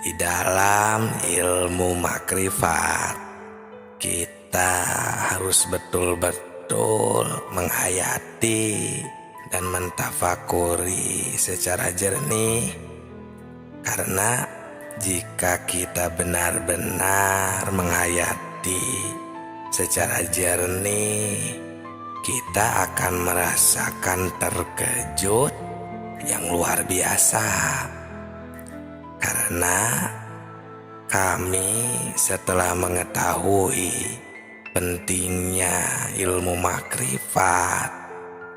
Di dalam ilmu makrifat, kita harus betul-betul menghayati dan mentafakuri secara jernih. Karena jika kita benar-benar menghayati secara jernih, kita akan merasakan terkejut yang luar biasa. Karena kami setelah mengetahui pentingnya ilmu makrifat,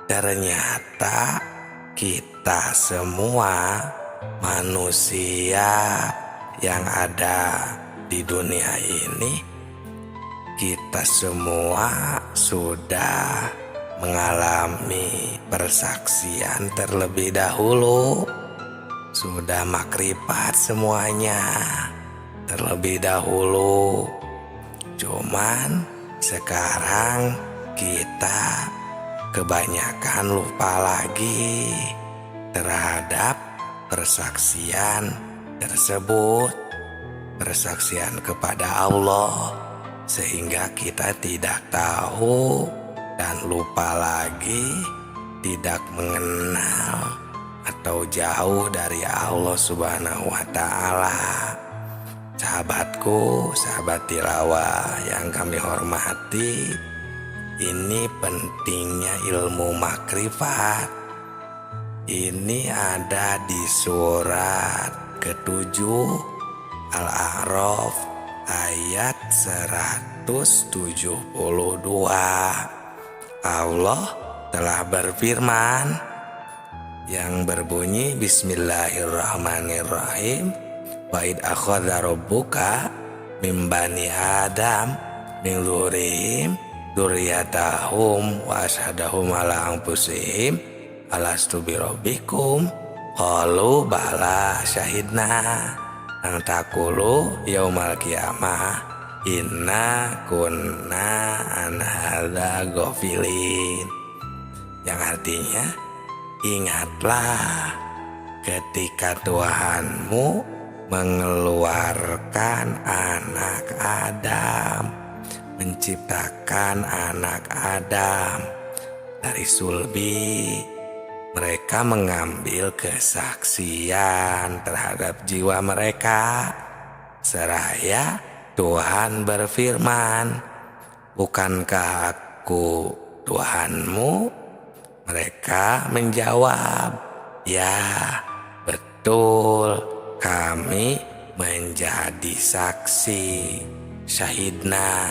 ternyata kita semua manusia yang ada di dunia ini, kita semua sudah mengalami persaksian terlebih dahulu. Sudah makrifat semuanya terlebih dahulu. Cuman sekarang kita kebanyakan lupa lagi terhadap persaksian tersebut. Persaksian kepada Allah, sehingga kita tidak tahu dan lupa lagi, tidak mengenal atau jauh dari Allah Subhanahu wa Ta'ala. Sahabatku, sahabat tilawah yang kami hormati, ini pentingnya ilmu makrifat. Ini ada di surat ke-7 Al-A'raf ayat 172. Allah telah berfirman yang berbunyi Bismillahirrahmanirrahim, wa id akhadha rabbuka min bani Adam min dzurriyyahim dzurriyyatahum wa asyhadahum ala anfusihim alastu birabbikum qalu bala syahidna an taqulu yaumal qiyamah inna kunna an hadza ghafilin. Yang artinya, ingatlah ketika Tuhanmu mengeluarkan anak Adam, menciptakan anak Adam dari sulbi. Mereka mengambil kesaksian terhadap jiwa mereka. Seraya Tuhan berfirman, bukankah aku Tuhanmu? Mereka menjawab, ya betul, kami menjadi saksi, syahidna,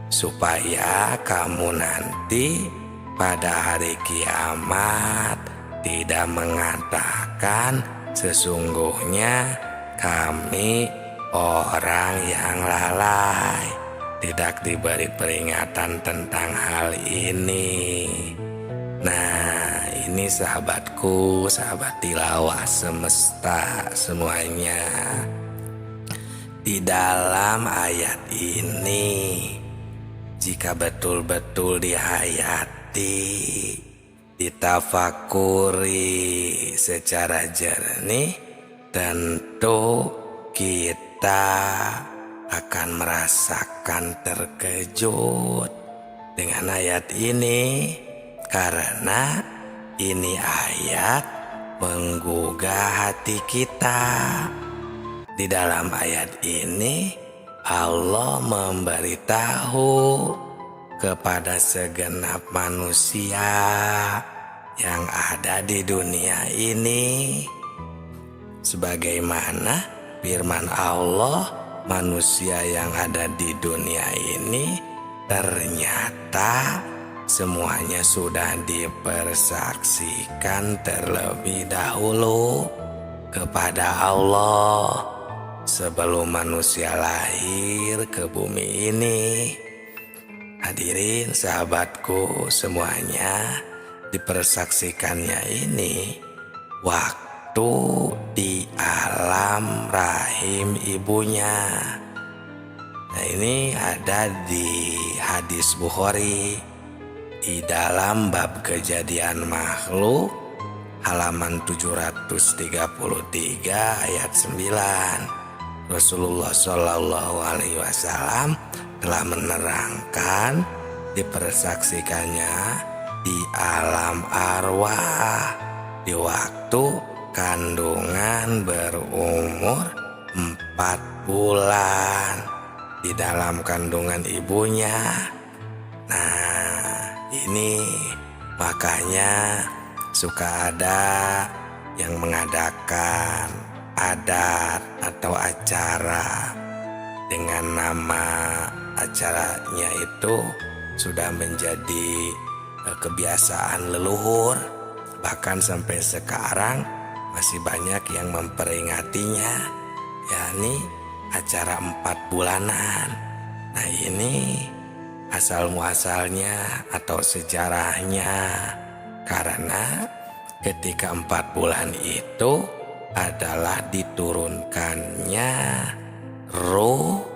supaya kamu nanti pada hari kiamat tidak mengatakan sesungguhnya kami orang yang lalai, tidak diberi peringatan tentang hal ini. Nah, ini sahabatku, sahabat tilawah semesta semuanya. Di dalam ayat ini, jika betul-betul dihayati, ditafakuri secara jernih, tentu kita akan merasakan terkejut dengan ayat ini. Karena ini ayat menggugah hati kita. Di dalam ayat ini Allah memberitahu kepada segenap manusia yang ada di dunia ini, sebagaimana firman Allah, manusia yang ada di dunia ini ternyata semuanya sudah dipersaksikan terlebih dahulu kepada Allah sebelum manusia lahir ke bumi ini. Hadirin sahabatku semuanya, dipersaksikannya ini waktu di alam rahim ibunya. Nah, ini ada di hadis Bukhari di dalam bab kejadian makhluk halaman 733 ayat 9. Rasulullah Shallallahu Alaihi Wasallam telah menerangkan dipersaksikannya di alam arwah di waktu kandungan berumur 4 bulan di dalam kandungan ibunya. Nah, ini makanya suka ada yang mengadakan adat atau acara dengan nama acaranya itu sudah menjadi kebiasaan leluhur, bahkan sampai sekarang masih banyak yang memperingatinya, yakni acara 4 bulanan. Nah, ini asal muasalnya atau sejarahnya karena ketika 4 bulan itu adalah diturunkannya ruh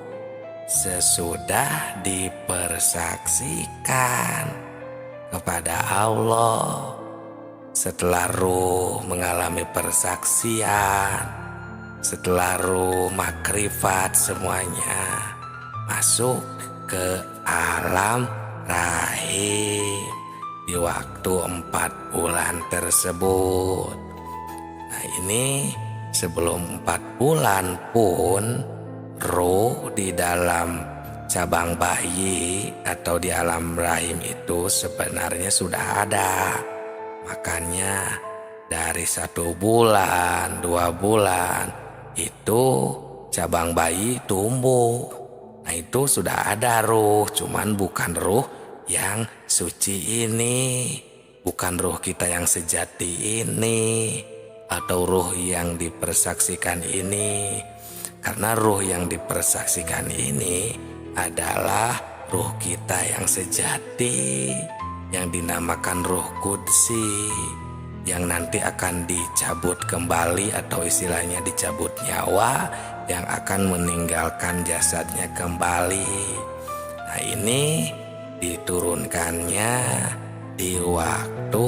sesudah dipersaksikan kepada Allah. Setelah ruh mengalami persaksian, setelah ruh makrifat semuanya masuk ke alam rahim di waktu 4 bulan tersebut. Nah, ini sebelum 4 bulan pun ruh di dalam cabang bayi atau di alam rahim itu sebenarnya sudah ada. Makanya dari 1 bulan, 2 bulan itu cabang bayi tumbuh. Nah, itu sudah ada ruh, cuman bukan ruh yang suci ini, bukan ruh kita yang sejati ini, atau ruh yang dipersaksikan ini. Karena ruh yang dipersaksikan ini adalah ruh kita yang sejati, yang dinamakan ruh kudsi, yang nanti akan dicabut kembali atau istilahnya dicabut nyawa, yang akan meninggalkan jasadnya kembali. Nah, ini diturunkannya di waktu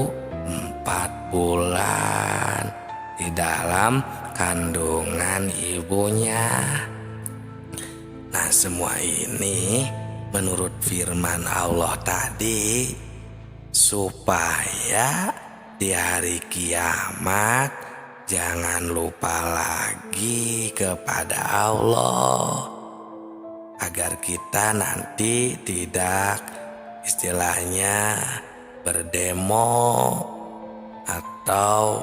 4 bulan di dalam kandungan ibunya. Nah, semua ini menurut firman Allah tadi supaya di hari kiamat jangan lupa lagi kepada Allah, agar kita nanti tidak istilahnya berdemo atau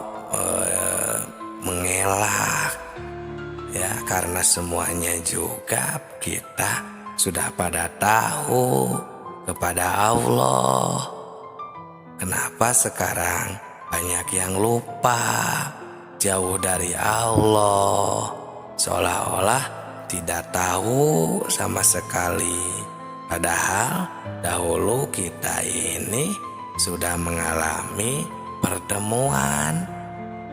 mengelak, ya, karena semuanya juga kita sudah pada tahu kepada Allah. Kenapa sekarang banyak yang lupa, jauh dari Allah, seolah-olah tidak tahu sama sekali. Padahal dahulu kita ini sudah mengalami pertemuan,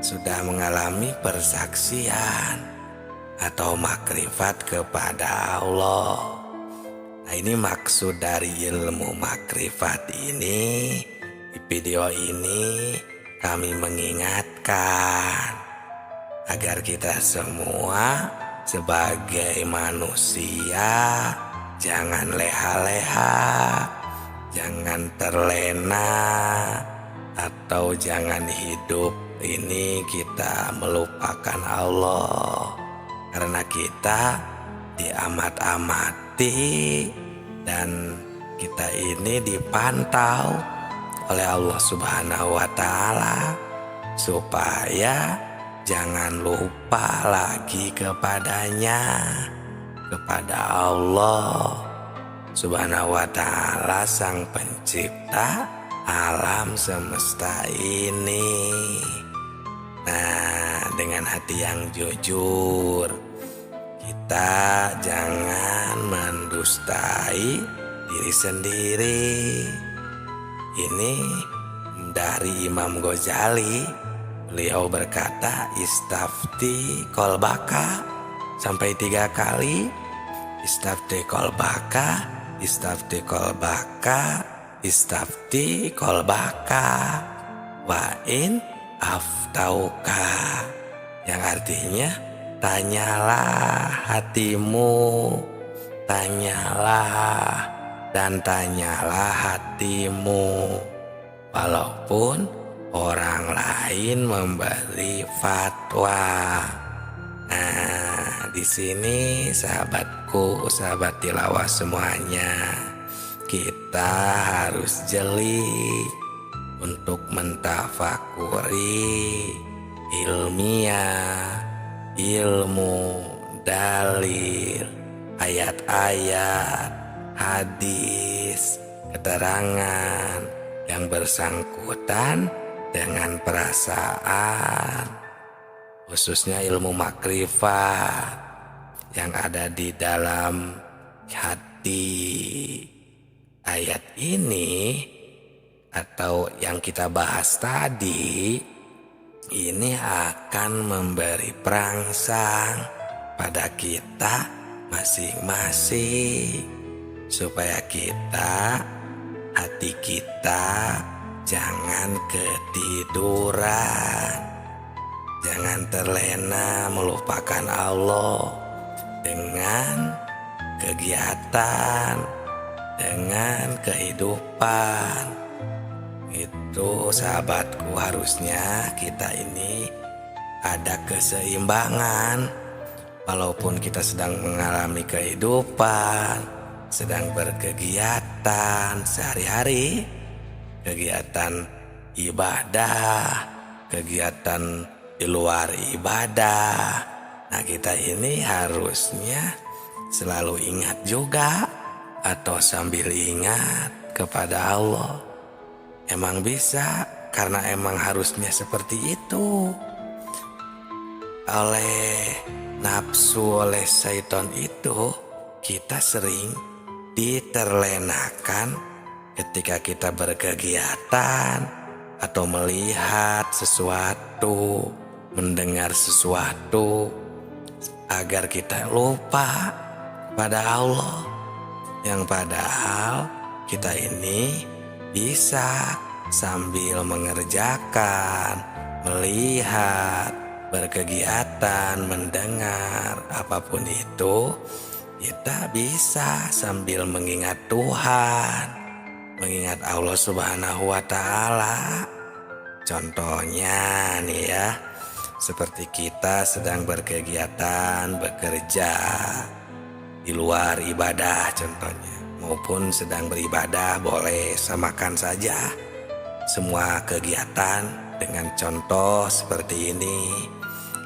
sudah mengalami persaksian atau makrifat kepada Allah. Nah, ini maksud dari ilmu makrifat ini. Di video ini kami mengingatkan agar kita semua sebagai manusia jangan leha-leha, jangan terlena, atau jangan hidup ini kita melupakan Allah. Karena kita diamat-amati dan kita ini dipantau oleh Allah Subhanahu wa Ta'ala supaya jangan lupa lagi kepadanya, kepada Allah Subhanahu wa Ta'ala, Sang Pencipta alam semesta ini. Nah, dengan hati yang jujur, kita jangan mendustai diri sendiri. Ini dari Imam Ghazali. Beliau berkata, istafti kolbaka, sampai 3 kali. Istafti kolbaka, istafti kolbaka, istafti kolbaka. Wa in aftauka, yang artinya tanyalah hatimu, tanyalah dan tanyalah hatimu, walaupun orang lain memberi fatwa. Nah, di sini sahabatku, sahabat tilawah semuanya, kita harus jeli untuk mentafakuri ilmiah, ilmu, dalil, ayat-ayat, hadis, keterangan yang bersangkutan dengan perasaan, khususnya ilmu makrifat yang ada di dalam hati. Ayat ini atau yang kita bahas tadi ini akan memberi perangsang pada kita masing-masing, supaya hati kita jangan ketiduran, jangan terlena melupakan Allah dengan kegiatan, dengan kehidupan. Itu sahabatku, harusnya kita ini ada keseimbangan. Walaupun kita sedang mengalami kehidupan, sedang berkegiatan sehari-hari, kegiatan ibadah, kegiatan di luar ibadah. Nah, kita ini harusnya selalu ingat juga atau sambil ingat kepada Allah. Emang bisa, karena emang harusnya seperti itu. Oleh nafsu, oleh syaitan itu, kita sering diterlenakan ketika kita berkegiatan atau melihat sesuatu, mendengar sesuatu, agar kita lupa pada Allah, yang padahal kita ini bisa sambil mengerjakan, melihat, berkegiatan, mendengar, apapun itu, kita bisa sambil mengingat Tuhan, mengingat Allah Subhanahu wa Ta'ala. Contohnya nih ya, seperti kita sedang berkegiatan, bekerja di luar ibadah contohnya, maupun sedang beribadah, boleh samakan saja semua kegiatan dengan contoh seperti ini.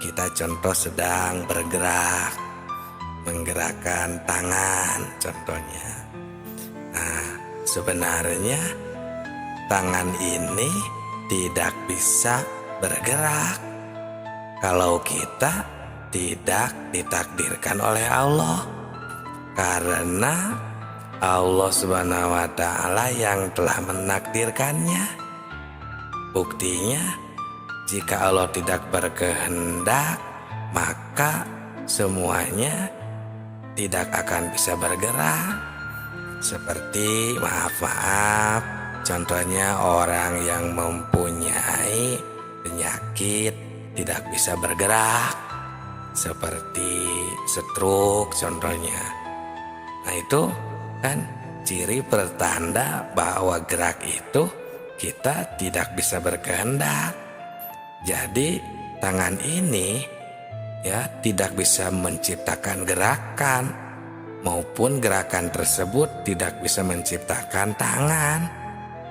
Kita contoh sedang bergerak, menggerakkan tangan contohnya. Nah, sebenarnya tangan ini tidak bisa bergerak kalau kita tidak ditakdirkan oleh Allah, karena Allah Subhanahu wa Ta'ala yang telah menakdirkannya. Buktinya, jika Allah tidak berkehendak, maka semuanya tidak akan bisa bergerak. Seperti maaf, contohnya orang yang mempunyai penyakit tidak bisa bergerak, seperti stroke contohnya. Nah, itu kan ciri pertanda bahwa gerak itu kita tidak bisa berkehendak. Jadi tangan ini ya tidak bisa menciptakan gerakan, maupun gerakan tersebut tidak bisa menciptakan tangan.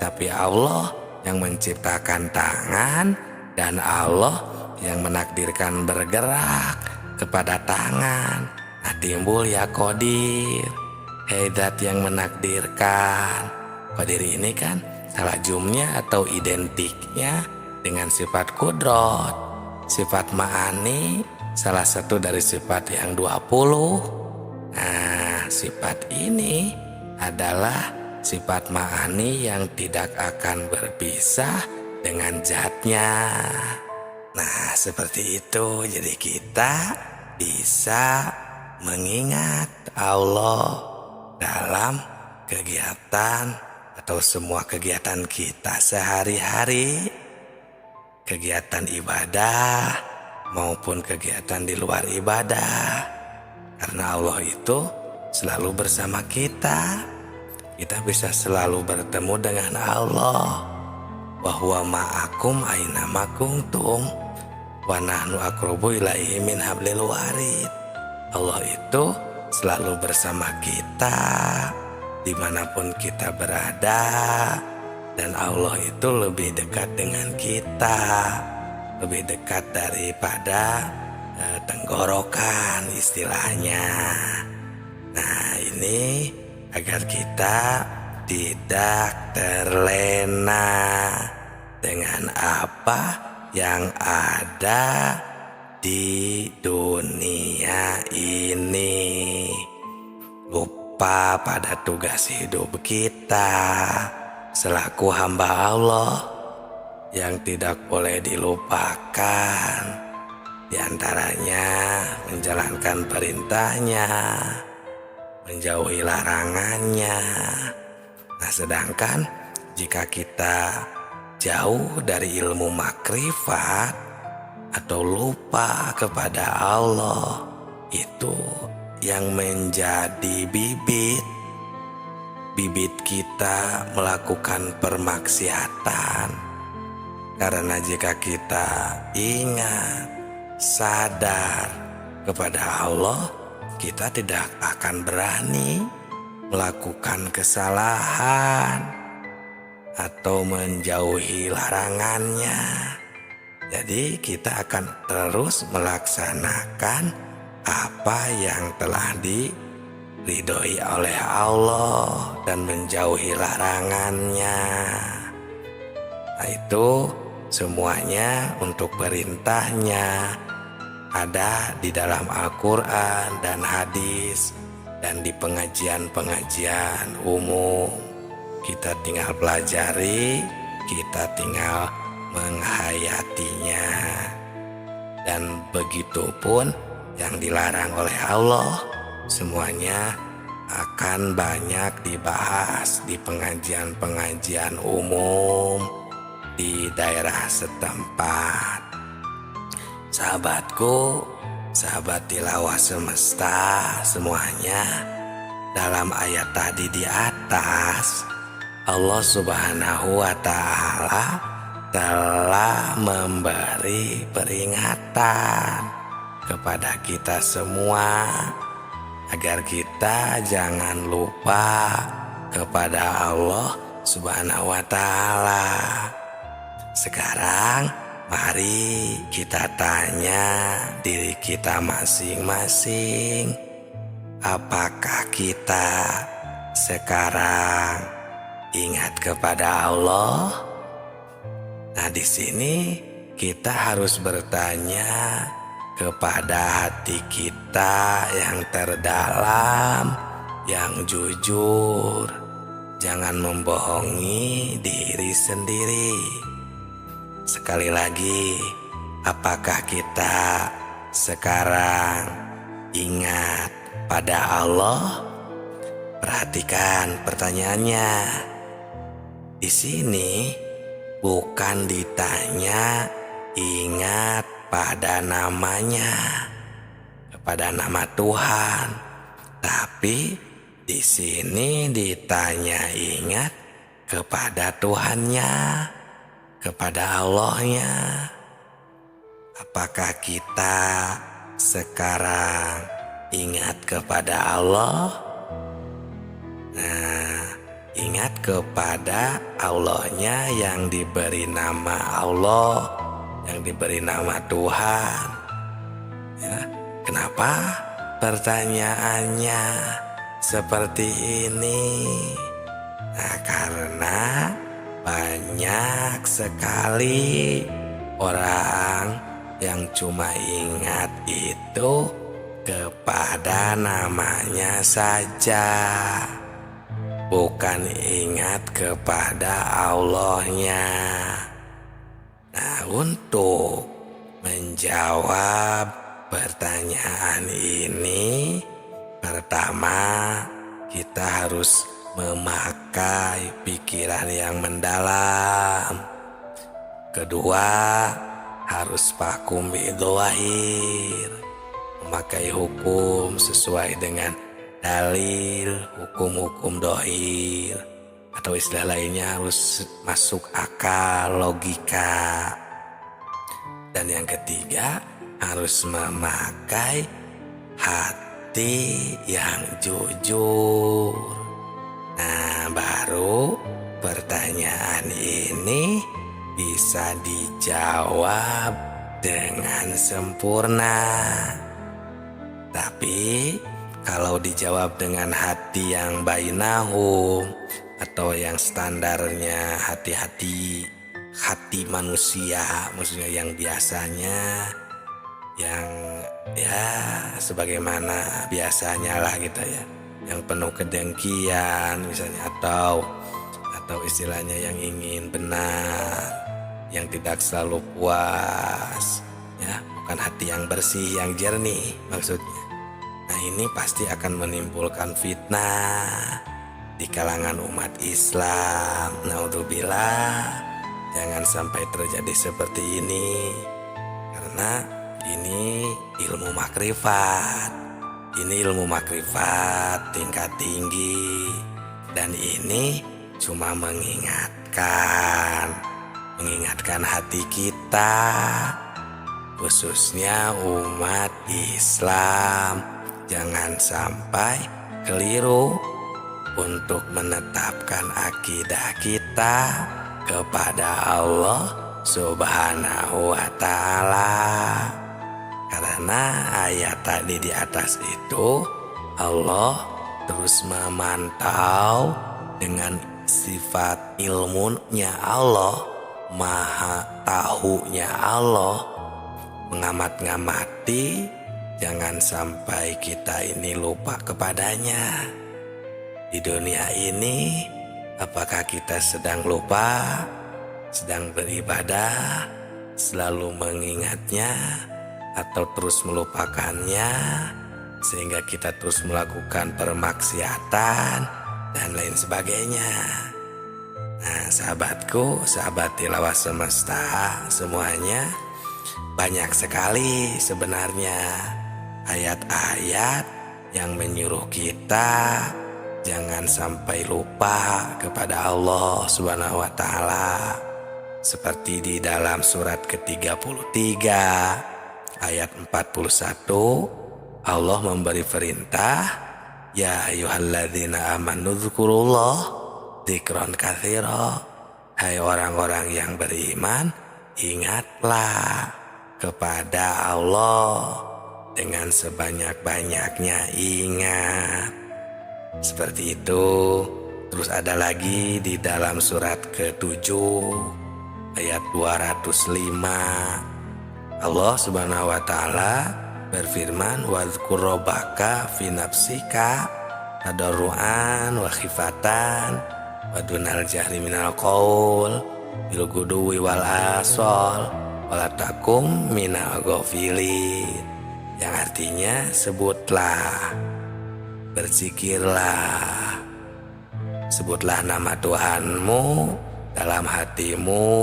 Tapi Allah yang menciptakan tangan, dan Allah yang menakdirkan bergerak kepada tangan. Nah, timbul ya Qadir, Zat yang menakdirkan. Qadir ini kan salah jumnya atau identiknya dengan sifat kudrot. Sifat ma'ani salah satu dari sifat yang 20. Nah, sifat ini adalah sifat ma'ani yang tidak akan berpisah dengan zatnya. Nah, seperti itu. Jadi kita bisa mengingat Allah dalam kegiatan atau semua kegiatan kita sehari-hari. kegiatan ibadah maupun kegiatan di luar ibadah. Karena Allah itu selalu bersama kita. Kita bisa selalu bertemu dengan Allah. Wa huwa ma'akum aina ma kuntum wa nahnu aqrabu ilaihi min hablil warid. Allah itu selalu bersama kita dimanapun kita berada, dan Allah itu lebih dekat dengan kita, lebih dekat daripada tenggorokan istilahnya. Nah, ini agar kita tidak terlena dengan apa yang ada di dunia ini, lupa pada tugas hidup kita selaku hamba Allah yang tidak boleh dilupakan. Di antaranya menjalankan perintahnya, menjauhi larangannya. Nah, sedangkan jika kita jauh dari ilmu makrifat atau lupa kepada Allah, itu yang menjadi bibit kita melakukan permaksiatan. Karena jika kita ingat, sadar kepada Allah, kita tidak akan berani melakukan kesalahan atau menjauhi larangannya. Jadi kita akan terus melaksanakan apa yang telah diridhoi oleh Allah dan menjauhi larangannya. Nah, itu semuanya untuk perintahnya ada di dalam Al-Quran dan hadis dan di pengajian-pengajian umum. Kita tinggal pelajari, kita tinggal menghayatinya. Dan begitu pun yang dilarang oleh Allah, semuanya akan banyak dibahas di pengajian-pengajian umum di daerah setempat. Sahabatku, sahabat tilawah semesta semuanya, dalam ayat tadi di atas, Allah Subhanahu wa Ta'ala telah memberi peringatan kepada kita semua agar kita jangan lupa kepada Allah Subhanahu wa Ta'ala. Sekarang mari kita tanya diri kita masing-masing, apakah kita sekarang ingat kepada Allah? Nah, di sini kita harus bertanya kepada hati kita yang terdalam, yang jujur. Jangan membohongi diri sendiri. Sekali lagi, apakah kita sekarang ingat pada Allah? Perhatikan pertanyaannya. Di sini bukan ditanya ingat pada namanya, kepada nama Tuhan, tapi di sini ditanya ingat kepada Tuhannya, kepada Allahnya. Apakah kita sekarang ingat kepada Allah? Nah, ingat kepada Allahnya yang diberi nama Allah, yang diberi nama Tuhan. Ya, kenapa pertanyaannya seperti ini? Nah, karena banyak sekali orang yang cuma ingat itu kepada namanya saja, bukan ingat kepada Allahnya. Nah, untuk menjawab pertanyaan ini, pertama kita harus memakai pikiran yang mendalam. Kedua, harus fakum bidzawahir, memakai hukum sesuai dengan dalil, hukum-hukum dohir, atau istilah lainnya harus masuk akal, logika. Dan yang ketiga, harus memakai hati yang jujur. Nah, baru pertanyaan ini bisa dijawab dengan sempurna. Tapi kalau dijawab dengan hati yang bainahum atau yang standarnya hati manusia, maksudnya yang biasanya, yang ya sebagaimana biasanya lah gitu ya, yang penuh kedengkian misalnya, atau istilahnya yang ingin benar, yang tidak selalu puas, ya, bukan hati yang bersih, yang jernih maksudnya. Nah, ini pasti akan menimbulkan fitnah di kalangan umat Islam. Naudzubillah, jangan sampai terjadi seperti ini, karena ini ilmu makrifat. Ini ilmu makrifat tingkat tinggi, dan ini cuma mengingatkan hati kita, khususnya umat Islam, jangan sampai keliru untuk menetapkan akidah kita kepada Allah Subhanahu wa Ta'ala. Karena ayat tadi di atas itu, Allah terus memantau dengan sifat ilmunya Allah, maha tahunya Allah, mengamat-ngamati jangan sampai kita ini lupa kepadanya. Di dunia ini, apakah kita sedang lupa, sedang beribadah, selalu mengingatnya, atau terus melupakannya, sehingga kita terus melakukan permaksiatan dan lain sebagainya. Nah, sahabatku, sahabat tilawah semesta semuanya, banyak sekali sebenarnya ayat-ayat yang menyuruh kita jangan sampai lupa kepada Allah Subhanahu wa Ta'ala. Seperti di dalam surat ke-33 ayat 41, Allah memberi perintah, ya ayyuhalladzina amanu dzkurullah dzikran katsira. Hai orang-orang yang beriman, ingatlah kepada Allah dengan sebanyak-banyaknya ingat. Seperti itu. Terus ada lagi di dalam surat ke-7 ayat 205, Allah Subhanahu wa Ta'ala berfirman, wadzkur rabbaka fi nafsika tadarruan wa khifatan wa dunal jahri minal qaul bil guduwi wal asal wala takum minal ghafilin. Yang artinya, sebutlah, berzikirlah, sebutlah nama Tuhanmu dalam hatimu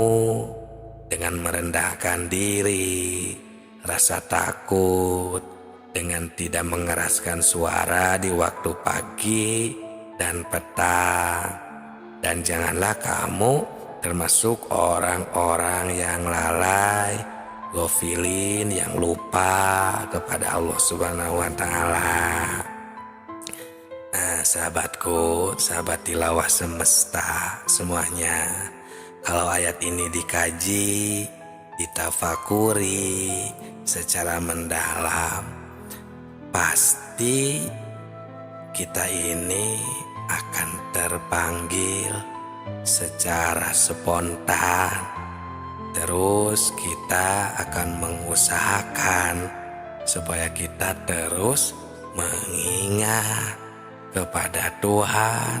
dengan merendahkan diri, rasa takut, dengan tidak mengeraskan suara di waktu pagi dan petang. Dan janganlah kamu termasuk orang-orang yang lalai, ghafilin, yang lupa kepada Allah Subhanahu wa Ta'ala. Nah, sahabatku, sahabat tilawah semesta semuanya, kalau ayat ini dikaji, ditafakuri secara mendalam, pasti kita ini akan terpanggil secara spontan. Terus kita akan mengusahakan supaya kita terus mengingat kepada Tuhan.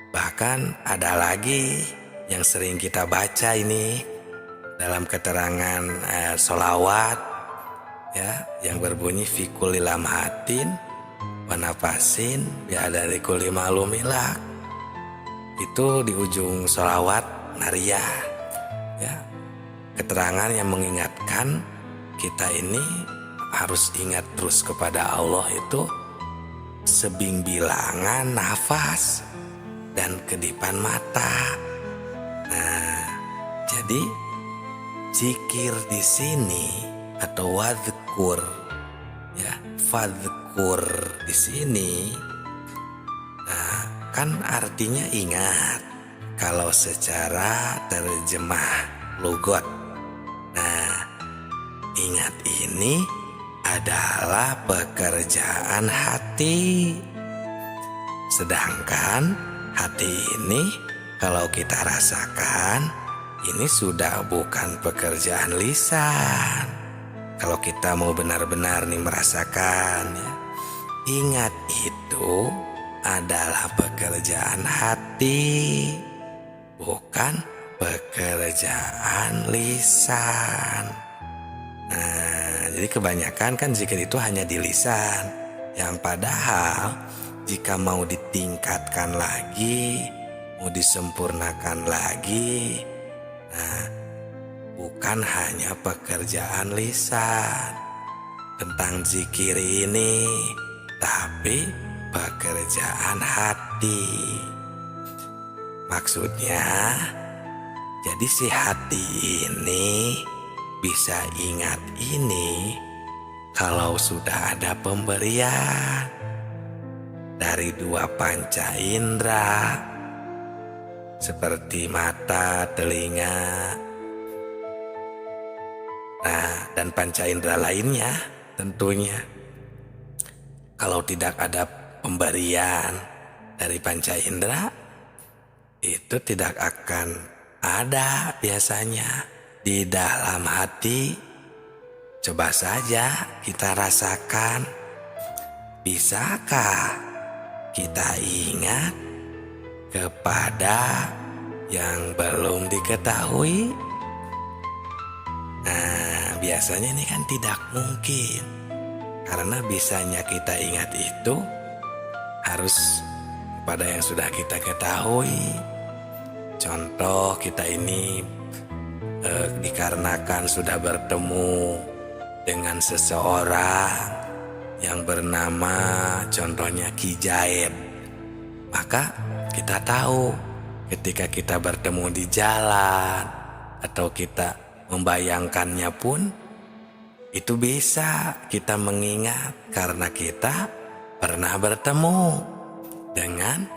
Bahkan ada lagi yang sering kita baca ini dalam keterangan sholawat, ya, yang berbunyi fi kulli lamhatin wa nafasin bi'adari kulli ma'lumilak. Itu di ujung sholawat nariyah, Ya, keterangan yang mengingatkan kita ini harus ingat terus kepada Allah itu sebimbilangan nafas dan kedipan mata. Nah, jadi zikir di sini atau wadhkur, ya, fadhkur di sini, nah, kan artinya ingat kalau secara terjemah lugot. Nah, ingat ini adalah pekerjaan hati. Sedangkan hati ini kalau kita rasakan, ini sudah bukan pekerjaan lisan. Kalau kita mau benar-benar nih merasakan, ya, ingat itu adalah pekerjaan hati, bukan pekerjaan lisan. Nah, jadi kebanyakan kan zikir itu hanya di lisan, yang padahal jika mau ditingkatkan lagi, mau disempurnakan lagi, nah, bukan hanya pekerjaan lisan tentang zikir ini, tapi pekerjaan hati. Maksudnya, jadi si hati ini bisa ingat ini kalau sudah ada pemberian dari dua panca indera seperti mata, telinga, nah, dan panca indera lainnya tentunya. Kalau tidak ada pemberian dari panca indera, itu tidak akan ada biasanya di dalam hati. Coba saja kita rasakan, bisakah kita ingat kepada yang belum diketahui? Nah, biasanya ini kan tidak mungkin, karena bisanya kita ingat itu harus pada yang sudah kita ketahui. Contoh, kita ini dikarenakan sudah bertemu dengan seseorang yang bernama contohnya Ki Jaid, maka kita tahu ketika kita bertemu di jalan atau kita membayangkannya pun, itu bisa kita mengingat karena kita pernah bertemu dengan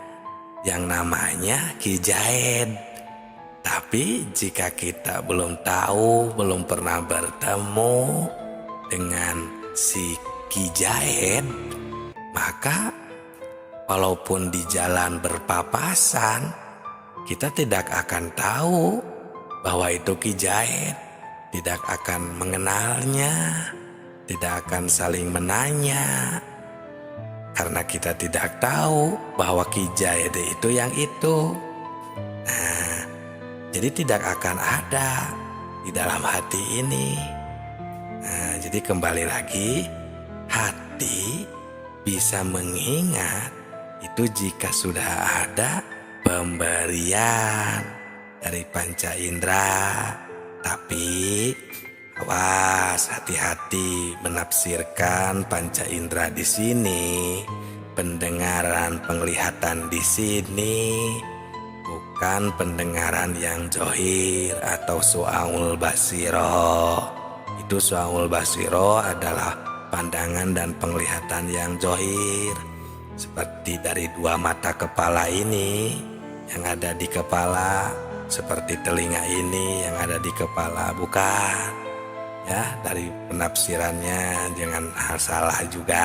yang namanya Ki Jaid. Tapi jika kita belum tahu, belum pernah bertemu dengan si Ki Jaid, maka walaupun di jalan berpapasan, kita tidak akan tahu bahwa itu Ki Jaid, tidak akan mengenalnya, tidak akan saling menanya, karena kita tidak tahu bahwa Ki Jaid itu yang itu. Nah, jadi tidak akan ada di dalam hati ini. Nah, jadi kembali lagi, hati bisa mengingat itu jika sudah ada pemberian dari panca indera. Tapi awas, hati-hati menafsirkan panca indera di sini, pendengaran, penglihatan di sini, bukan pendengaran yang johir atau su'aul basiro. Itu su'aul basiro adalah pandangan dan penglihatan yang johir, seperti dari dua mata kepala ini yang ada di kepala, seperti telinga ini yang ada di kepala, bukan. Ya, dari penafsirannya jangan salah juga.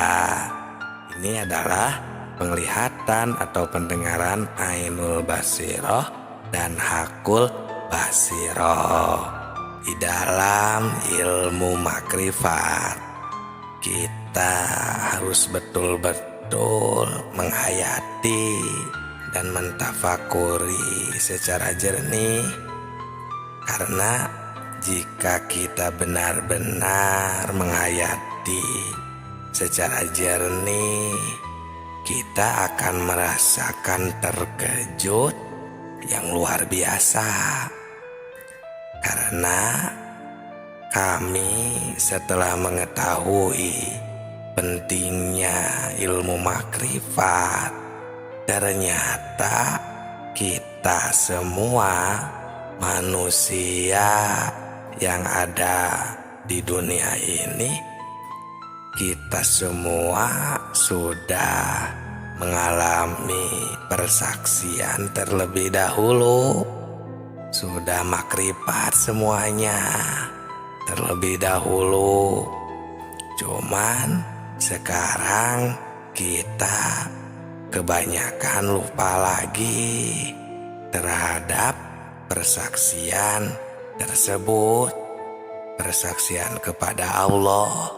Ini adalah penglihatan atau pendengaran ainul basiroh dan hakul basiroh. Di dalam ilmu makrifat, kita harus betul-betul menghayati dan mentafakuri secara jernih. Karena jika kita benar-benar menghayati secara jernih, kita akan merasakan terkejut yang luar biasa. Karena kami setelah mengetahui pentingnya ilmu makrifat, ternyata kita semua manusia yang ada di dunia ini, kita semua sudah mengalami persaksian terlebih dahulu, sudah makrifat semuanya terlebih dahulu. Cuman sekarang kita kebanyakan lupa lagi terhadap persaksian tersebut, persaksian kepada Allah,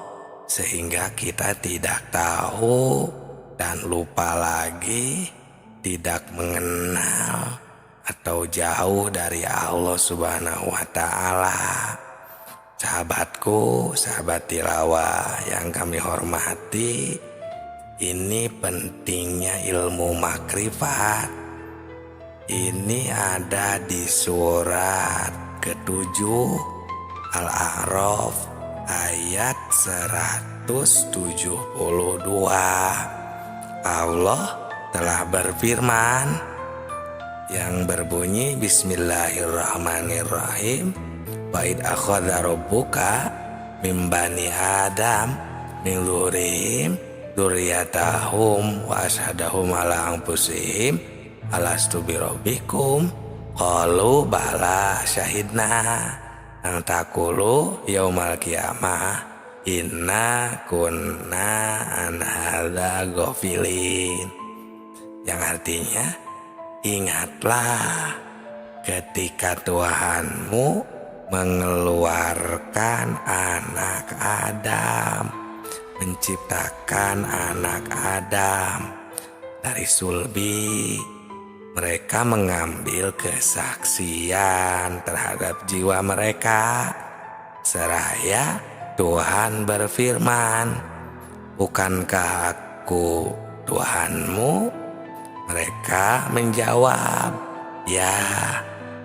sehingga kita tidak tahu dan lupa lagi, tidak mengenal atau jauh dari Allah Subhanahu wa Ta'ala. Sahabatku, sahabat tilawah yang kami hormati, ini pentingnya ilmu makrifat. Ini ada di surat ke-7 Al-A'raf ayat 172. Allah telah berfirman yang berbunyi Bismillahirrahmanirrahim. Wa id akhadha rabbuka min bani Adam min dzurriyyahim dzurriyyatahum wa asyhadahum ala anfusihim alastu birabbikum qalu bala syahidna an taqulu yaumal qiyamah inna kunna an hadza ghafilin. Yang artinya, ingatlah ketika Tuhanmu mengeluarkan anak Adam, menciptakan anak Adam dari sulbi. Mereka mengambil kesaksian terhadap jiwa mereka. Seraya Tuhan berfirman, bukankah aku Tuhanmu? Mereka menjawab, ya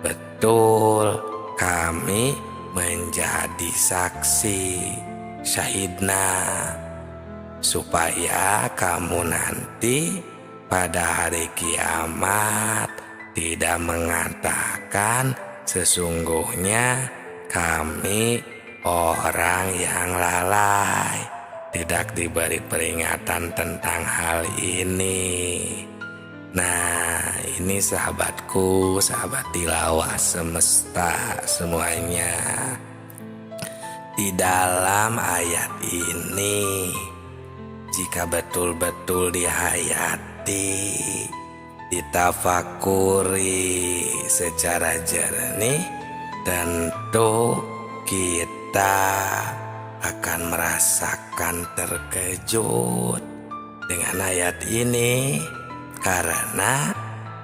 betul, kami menjadi saksi, syahidna, supaya kamu nanti pada hari kiamat tidak mengatakan sesungguhnya kami orang yang lalai, tidak diberi peringatan tentang hal ini. Nah, ini sahabatku, sahabat tilawah semesta semuanya. Di dalam ayat ini, jika betul-betul dihayati, ditafakuri secara jernih, tentu kita akan merasakan terkejut dengan ayat ini. Karena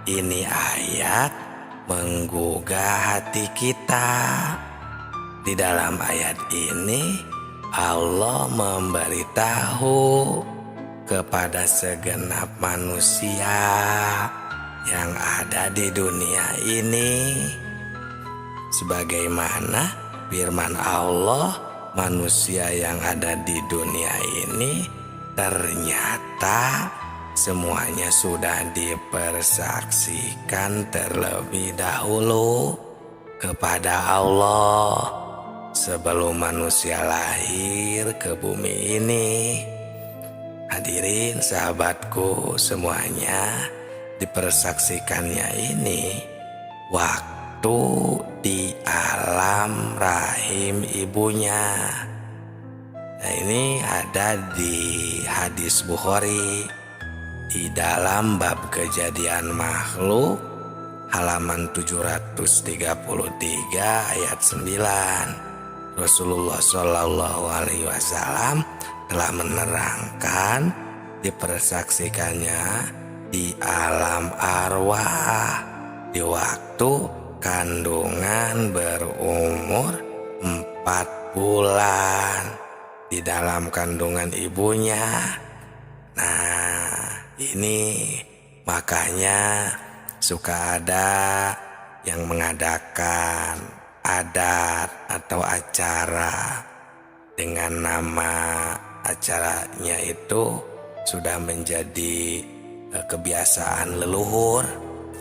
ini ayat menggugah hati kita. Di dalam ayat ini Allah memberitahu kepada segenap manusia yang ada di dunia ini, sebagaimana firman Allah, manusia yang ada di dunia ini ternyata semuanya sudah dipersaksikan terlebih dahulu kepada Allah sebelum manusia lahir ke bumi ini. Hadirin sahabatku semuanya, dipersaksikannya ini waktu di alam rahim ibunya. Nah, ini ada di hadis Bukhari di dalam bab kejadian makhluk halaman 733 ayat 9. Rasulullah Shallallahu Alaihi Wasallam telah menerangkan dipersaksikannya di alam arwah di waktu kandungan berumur 4 bulan di dalam kandungan ibunya. Nah, ini makanya suka ada yang mengadakan adat atau acara dengan nama acaranya itu sudah menjadi kebiasaan leluhur.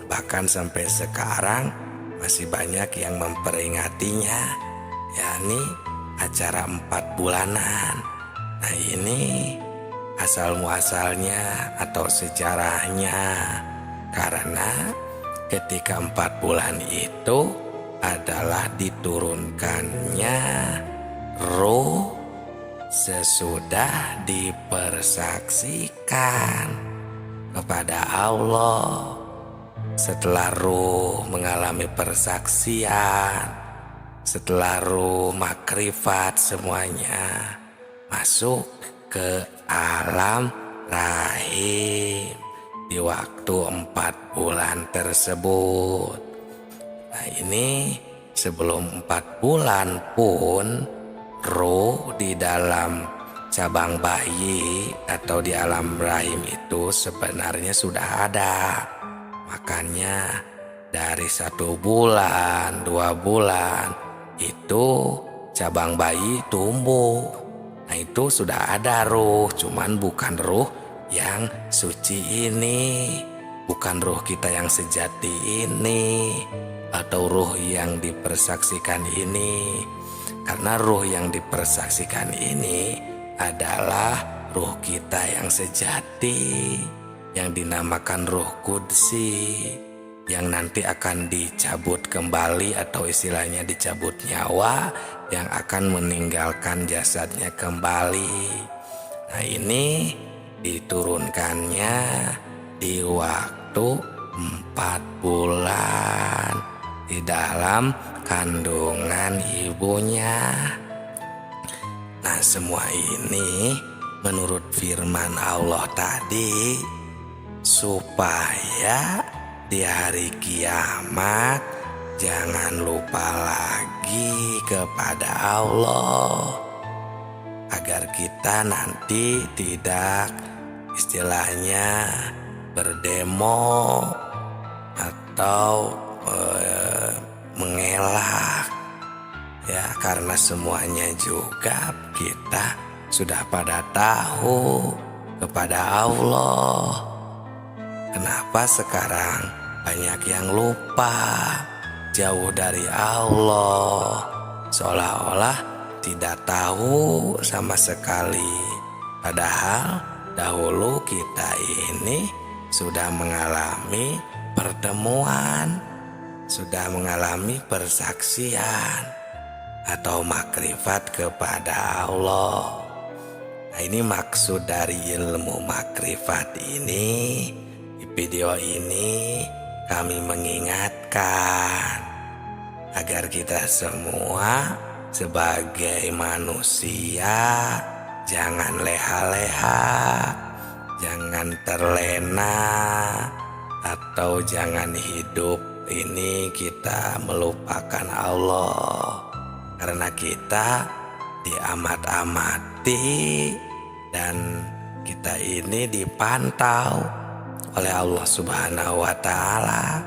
Bahkan sampai sekarang masih banyak yang memperingatinya, yakni acara 4 bulanan. Nah, ini asal muasalnya atau sejarahnya karena ketika 4 bulan itu adalah diturunkannya roh sesudah dipersaksikan kepada Allah. Setelah ruh mengalami persaksian, setelah ruh makrifat semuanya masuk ke alam rahim di waktu 4 bulan tersebut. Nah, ini sebelum 4 bulan pun ruh di dalam cabang bayi atau di alam rahim itu sebenarnya sudah ada. Makanya dari 1 bulan, 2 bulan itu cabang bayi tumbuh. Nah, itu sudah ada ruh, cuman bukan ruh yang suci ini, bukan ruh kita yang sejati ini, atau ruh yang dipersaksikan ini. Karena ruh yang dipersaksikan ini adalah ruh kita yang sejati, yang dinamakan Ruh Qudsi, yang nanti akan dicabut kembali atau istilahnya dicabut nyawa, yang akan meninggalkan jasadnya kembali. Nah, ini diturunkannya di waktu 4 bulan di dalam kandungan ibunya. Nah, semua ini menurut firman Allah tadi supaya di hari kiamat jangan lupa lagi kepada Allah, agar kita nanti tidak istilahnya berdemo atau mengelak, ya, karena semuanya juga kita sudah pada tahu kepada Allah. Kenapa sekarang banyak yang lupa, jauh dari Allah, seolah-olah tidak tahu sama sekali. Padahal dahulu kita ini sudah mengalami pertemuan, sudah mengalami persaksian atau makrifat kepada Allah. Nah, ini maksud dari ilmu makrifat ini. Di video ini kami mengingatkan agar kita semua sebagai manusia jangan leha-leha, jangan terlena, atau jangan hidup ini kita melupakan Allah. Karena kita diamat-amati dan kita ini dipantau oleh Allah Subhanahu wa Ta'ala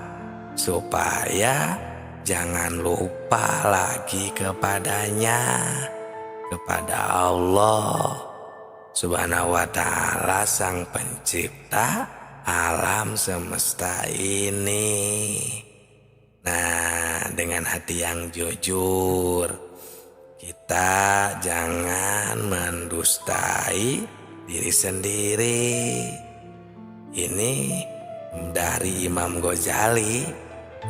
supaya jangan lupa lagi kepadanya, kepada Allah Subhanahu wa Ta'ala, Sang Pencipta alam semesta ini. Nah, dengan hati yang jujur, kita jangan mendustai diri sendiri. Ini dari Imam Ghazali.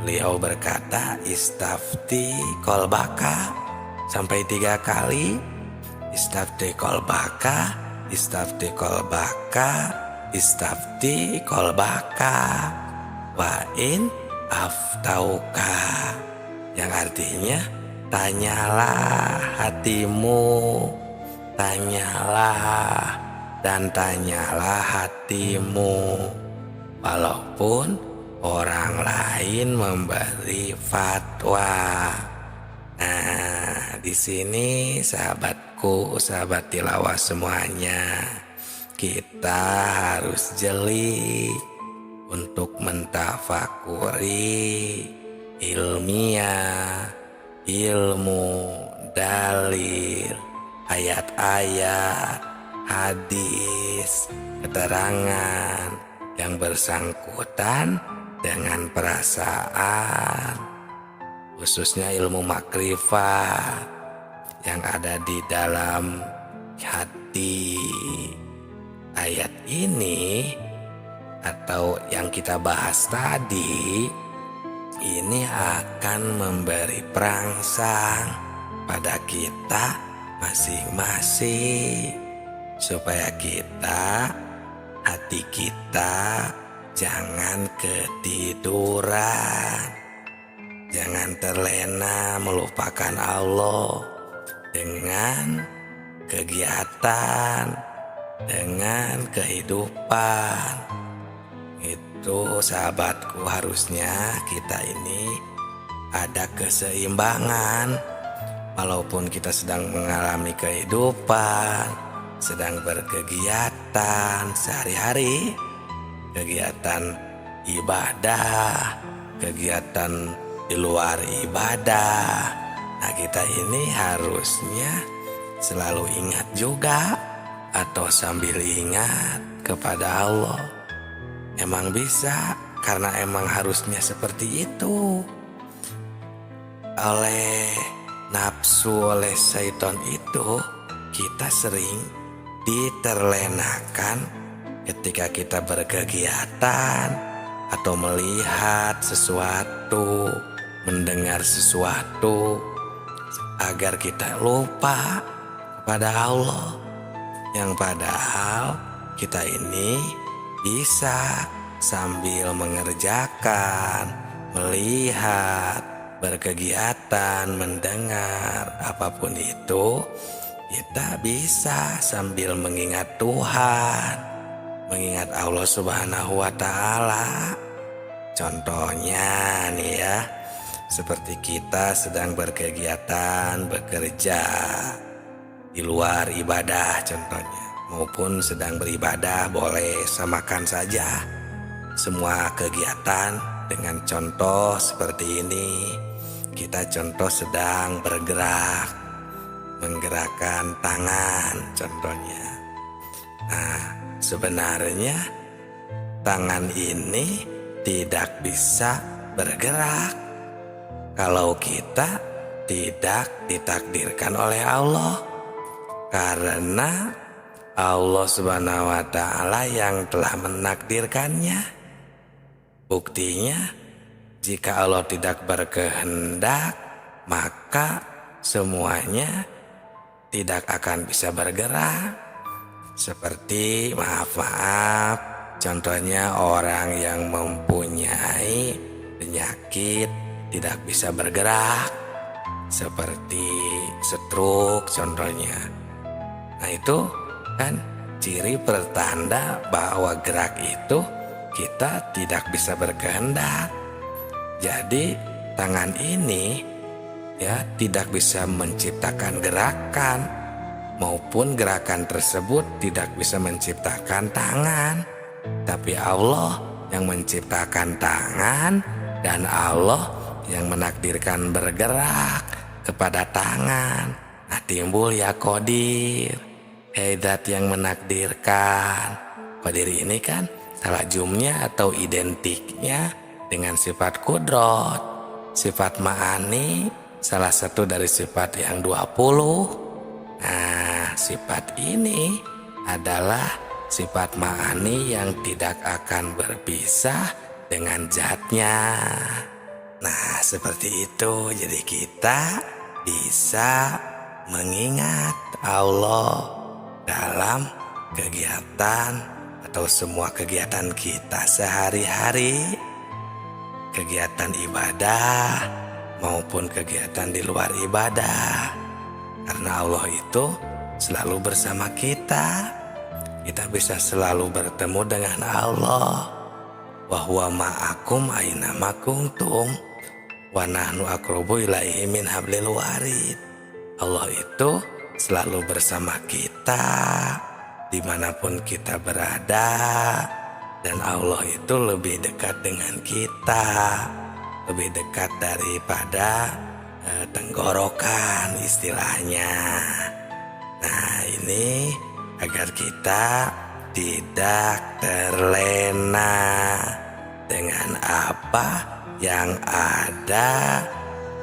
Beliau berkata, istafti kolbaka, sampai 3 kali. Istafti kolbaka, istafti kolbaka, istafti kolbaka, wa in aftauka, yang artinya tanyalah hatimu, tanyalah dan tanyalah hatimu, walaupun orang lain memberi fatwa. Nah, di sini sahabatku, sahabat tilawah semuanya, kita harus jeli untuk mentafakuri ilmiah ilmu, dalil, ayat-ayat, hadis, keterangan yang bersangkutan dengan perasaan, khususnya ilmu makrifat yang ada di dalam hati. Ayat ini atau yang kita bahas tadi ini akan memberi perangsang pada kita masing-masing supaya hati kita jangan ketiduran, jangan terlena melupakan Allah dengan kegiatan, dengan kehidupan. Itu sahabatku, harusnya kita ini ada keseimbangan. Walaupun kita sedang mengalami kehidupan, sedang berkegiatan sehari-hari, kegiatan ibadah, kegiatan di luar ibadah. Nah, kita ini harusnya selalu ingat juga atau sambil ingat kepada Allah. Emang bisa, karena emang harusnya seperti itu. Oleh nafsu, oleh syaitan itu kita sering diterlenakan ketika kita berkegiatan atau melihat sesuatu, mendengar sesuatu, agar kita lupa kepada Allah, yang padahal kita ini bisa sambil mengerjakan, melihat, berkegiatan, mendengar, apapun itu, kita bisa sambil mengingat Tuhan, mengingat Allah Subhanahu wa Ta'ala. Contohnya nih ya, seperti kita sedang berkegiatan, bekerja di luar ibadah contohnya, maupun sedang beribadah, boleh samakan saja semua kegiatan dengan contoh seperti ini. Kita contoh sedang bergerak, menggerakkan tangan contohnya. Nah, sebenarnya tangan ini tidak bisa bergerak kalau kita tidak ditakdirkan oleh Allah, karena Allah Subhanahu wa Ta'ala yang telah menakdirkannya. Buktinya, jika Allah tidak berkehendak, maka semuanya tidak akan bisa bergerak. Seperti maaf, contohnya orang yang mempunyai penyakit tidak bisa bergerak, seperti stroke contohnya. Nah, itu kan ciri pertanda bahwa gerak itu kita tidak bisa berkehendak. Jadi tangan ini ya tidak bisa menciptakan gerakan, maupun gerakan tersebut tidak bisa menciptakan tangan. Tapi Allah yang menciptakan tangan, dan Allah yang menakdirkan bergerak kepada tangan. Nah, timbul ya Qadir, Zat yang menakdirkan. Qadir ini kan salah jumnya atau identiknya dengan sifat kudrot. Sifat ma'ani salah satu dari sifat yang 20. Nah, sifat ini adalah sifat ma'ani yang tidak akan berpisah dengan zatnya. Nah, seperti itu. Jadi kita bisa mengingat Allah dalam kegiatan atau semua kegiatan kita sehari-hari, kegiatan ibadah maupun kegiatan di luar ibadah, karena Allah itu selalu bersama kita. Kita bisa selalu bertemu dengan Allah. Wa huwa ma'akum aina ma kuntum wa nahnu aqrabu ilaihi min hablil warid. Allah itu selalu bersama kita dimanapun kita berada, dan Allah itu lebih dekat dengan kita, lebih dekat daripada tenggorokan istilahnya. Nah, ini agar kita tidak terlena dengan apa yang ada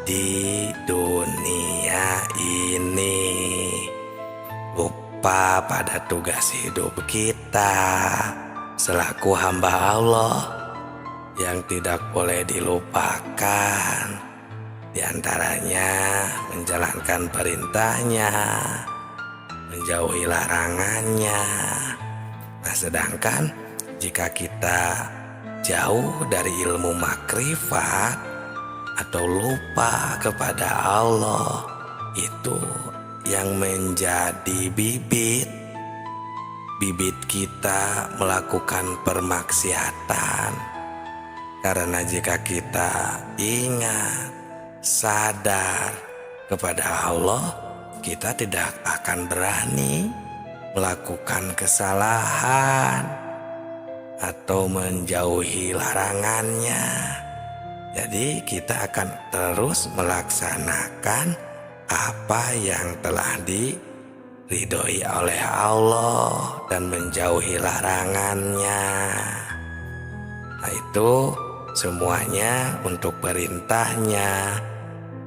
di dunia ini. Lupa pada tugas hidup kita selaku hamba Allah yang tidak boleh dilupakan. Di antaranya menjalankan perintahnya, menjauhi larangannya. Nah, sedangkan jika kita jauh dari ilmu makrifat atau lupa kepada Allah, itu yang menjadi bibit kita melakukan permaksiatan. Karena jika kita ingat, sadar kepada Allah, kita tidak akan berani melakukan kesalahan atau menjauhi larangannya. Jadi kita akan terus melaksanakan apa yang telah diridhoi oleh Allah dan menjauhi larangannya. Nah, itu semuanya untuk perintahnya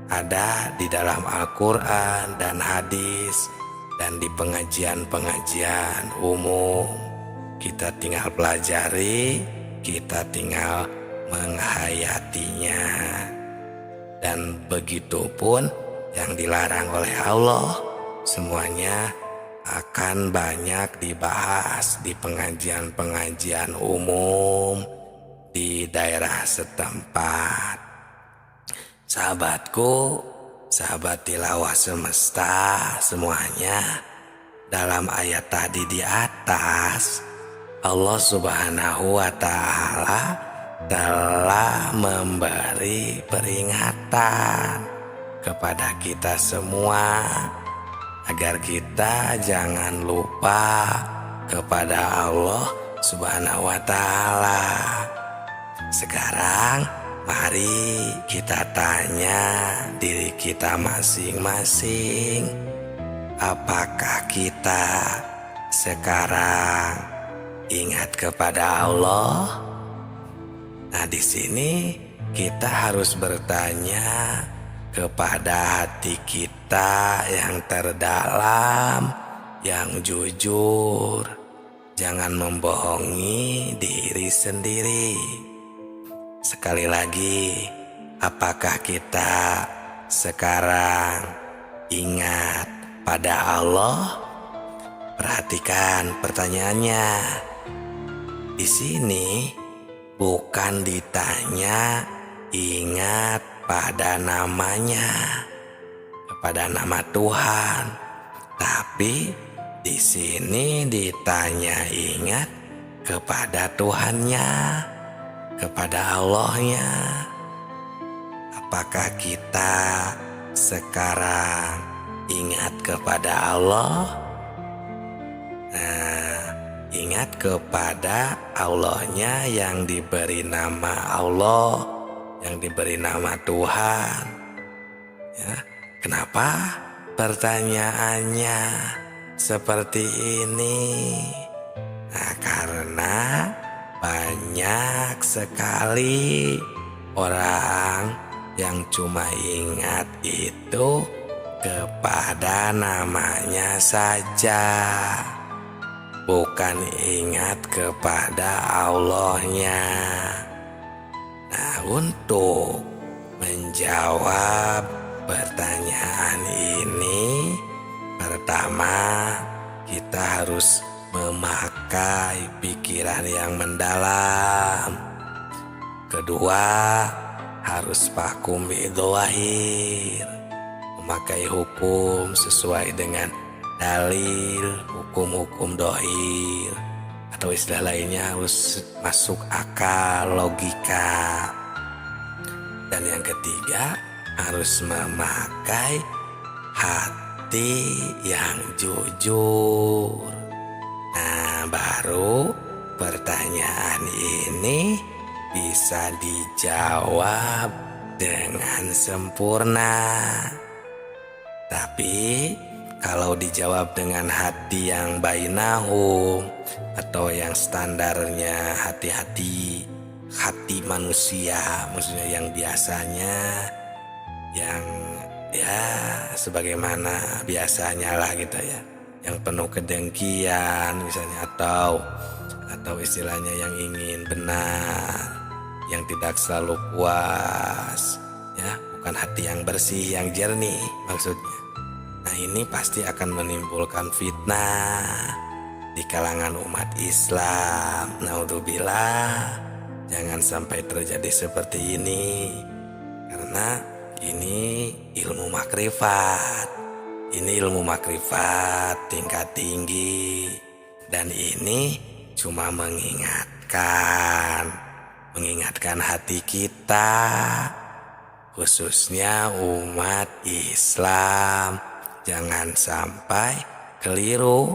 ada di dalam Al-Quran dan hadis dan di pengajian-pengajian umum. Kita tinggal pelajari, kita tinggal menghayatinya. Dan begitu pun yang dilarang oleh Allah, semuanya akan banyak dibahas di pengajian-pengajian umum di daerah setempat. Sahabatku, sahabat tilawah semesta semuanya, dalam ayat tadi di atas, Allah Subhanahu wa Ta'ala telah memberi peringatan kepada kita semua agar kita jangan lupa kepada Allah Subhanahu wa Ta'ala. Sekarang mari kita tanya diri kita masing-masing, apakah kita sekarang ingat kepada Allah? Nah, di sini kita harus bertanya kepada hati kita yang terdalam, yang jujur. Jangan membohongi diri sendiri. Sekali lagi, apakah kita sekarang ingat pada Allah? Perhatikan pertanyaannya. Di sini bukan ditanya ingat pada namanya, kepada nama Tuhan, tapi di sini ditanya ingat kepada Tuhannya, kepada Allahnya. Apakah kita sekarang ingat kepada Allah? Nah, ingat kepada Allahnya yang diberi nama Allah, yang diberi nama Tuhan. Ya, kenapa pertanyaannya seperti ini? Nah, karena banyak sekali orang yang cuma ingat itu kepada namanya saja, bukan ingat kepada Allahnya. Nah, untuk menjawab pertanyaan ini, pertama kita harus memakai pikiran yang mendalam. Kedua, harus fakum bidzahir, memakai hukum sesuai dengan dalil, hukum-hukum dohir, atau istilah lainnya harus masuk akal, logika. Dan yang ketiga, harus memakai hati yang jujur. Nah, baru pertanyaan ini bisa dijawab dengan sempurna. Tapi kalau dijawab dengan hati yang bainahum atau yang standarnya hati-hati, hati manusia, maksudnya yang biasanya, yang ya sebagaimana biasanya lah gitu ya, yang penuh kedengkian misalnya, atau istilahnya yang ingin benar, yang tidak selalu puas, ya bukan hati yang bersih, yang jernih maksudnya. Nah ini pasti akan menimbulkan fitnah di kalangan umat Islam. Naudzubillah, jangan sampai terjadi seperti ini, karena ini ilmu makrifat. Ini ilmu makrifat tingkat tinggi, dan ini cuma mengingatkan hati kita, khususnya umat Islam, jangan sampai keliru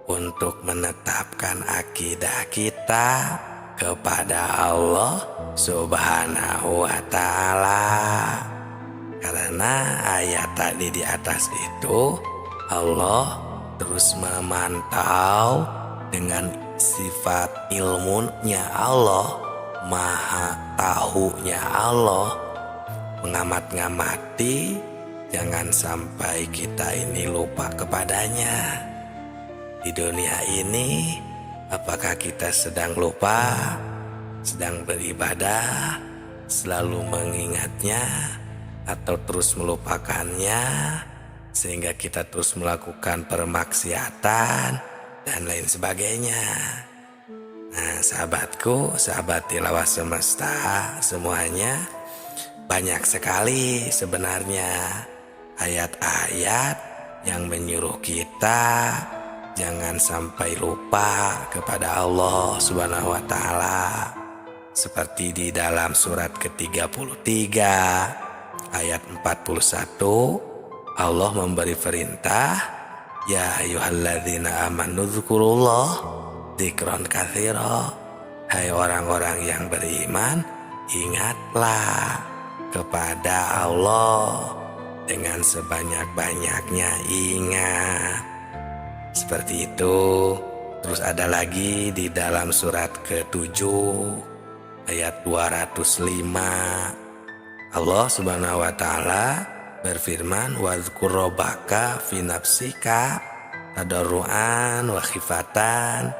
untuk menetapkan akidah kita kepada Allah Subhanahu wa Ta'ala. Karena ayat tadi di atas itu, Allah terus memantau dengan sifat ilmunya Allah, maha tahunya Allah, mengamat-ngamati jangan sampai kita ini lupa kepadanya. Di dunia ini, apakah kita sedang lupa, sedang beribadah, selalu mengingatnya, atau terus melupakannya, sehingga kita terus melakukan permaksiatan dan lain sebagainya. Nah sahabatku, sahabat tilawah semesta semuanya, banyak sekali sebenarnya ayat-ayat yang menyuruh kita jangan sampai lupa kepada Allah Subhanahu wa Ta'ala. Seperti di dalam surat ke-33 ayat 41, Allah memberi perintah, ya ayyuhalladzina amanu dzkurullah dzikran katsira. Hai orang-orang yang beriman, ingatlah kepada Allah dengan sebanyak-banyaknya ingat. Seperti itu. Terus ada lagi di dalam surat ke-7 ayat 205. Allah Subhanahu wa Ta'ala berfirman, wadzkur rabbaka fi nafsika tadarruan wa khifatan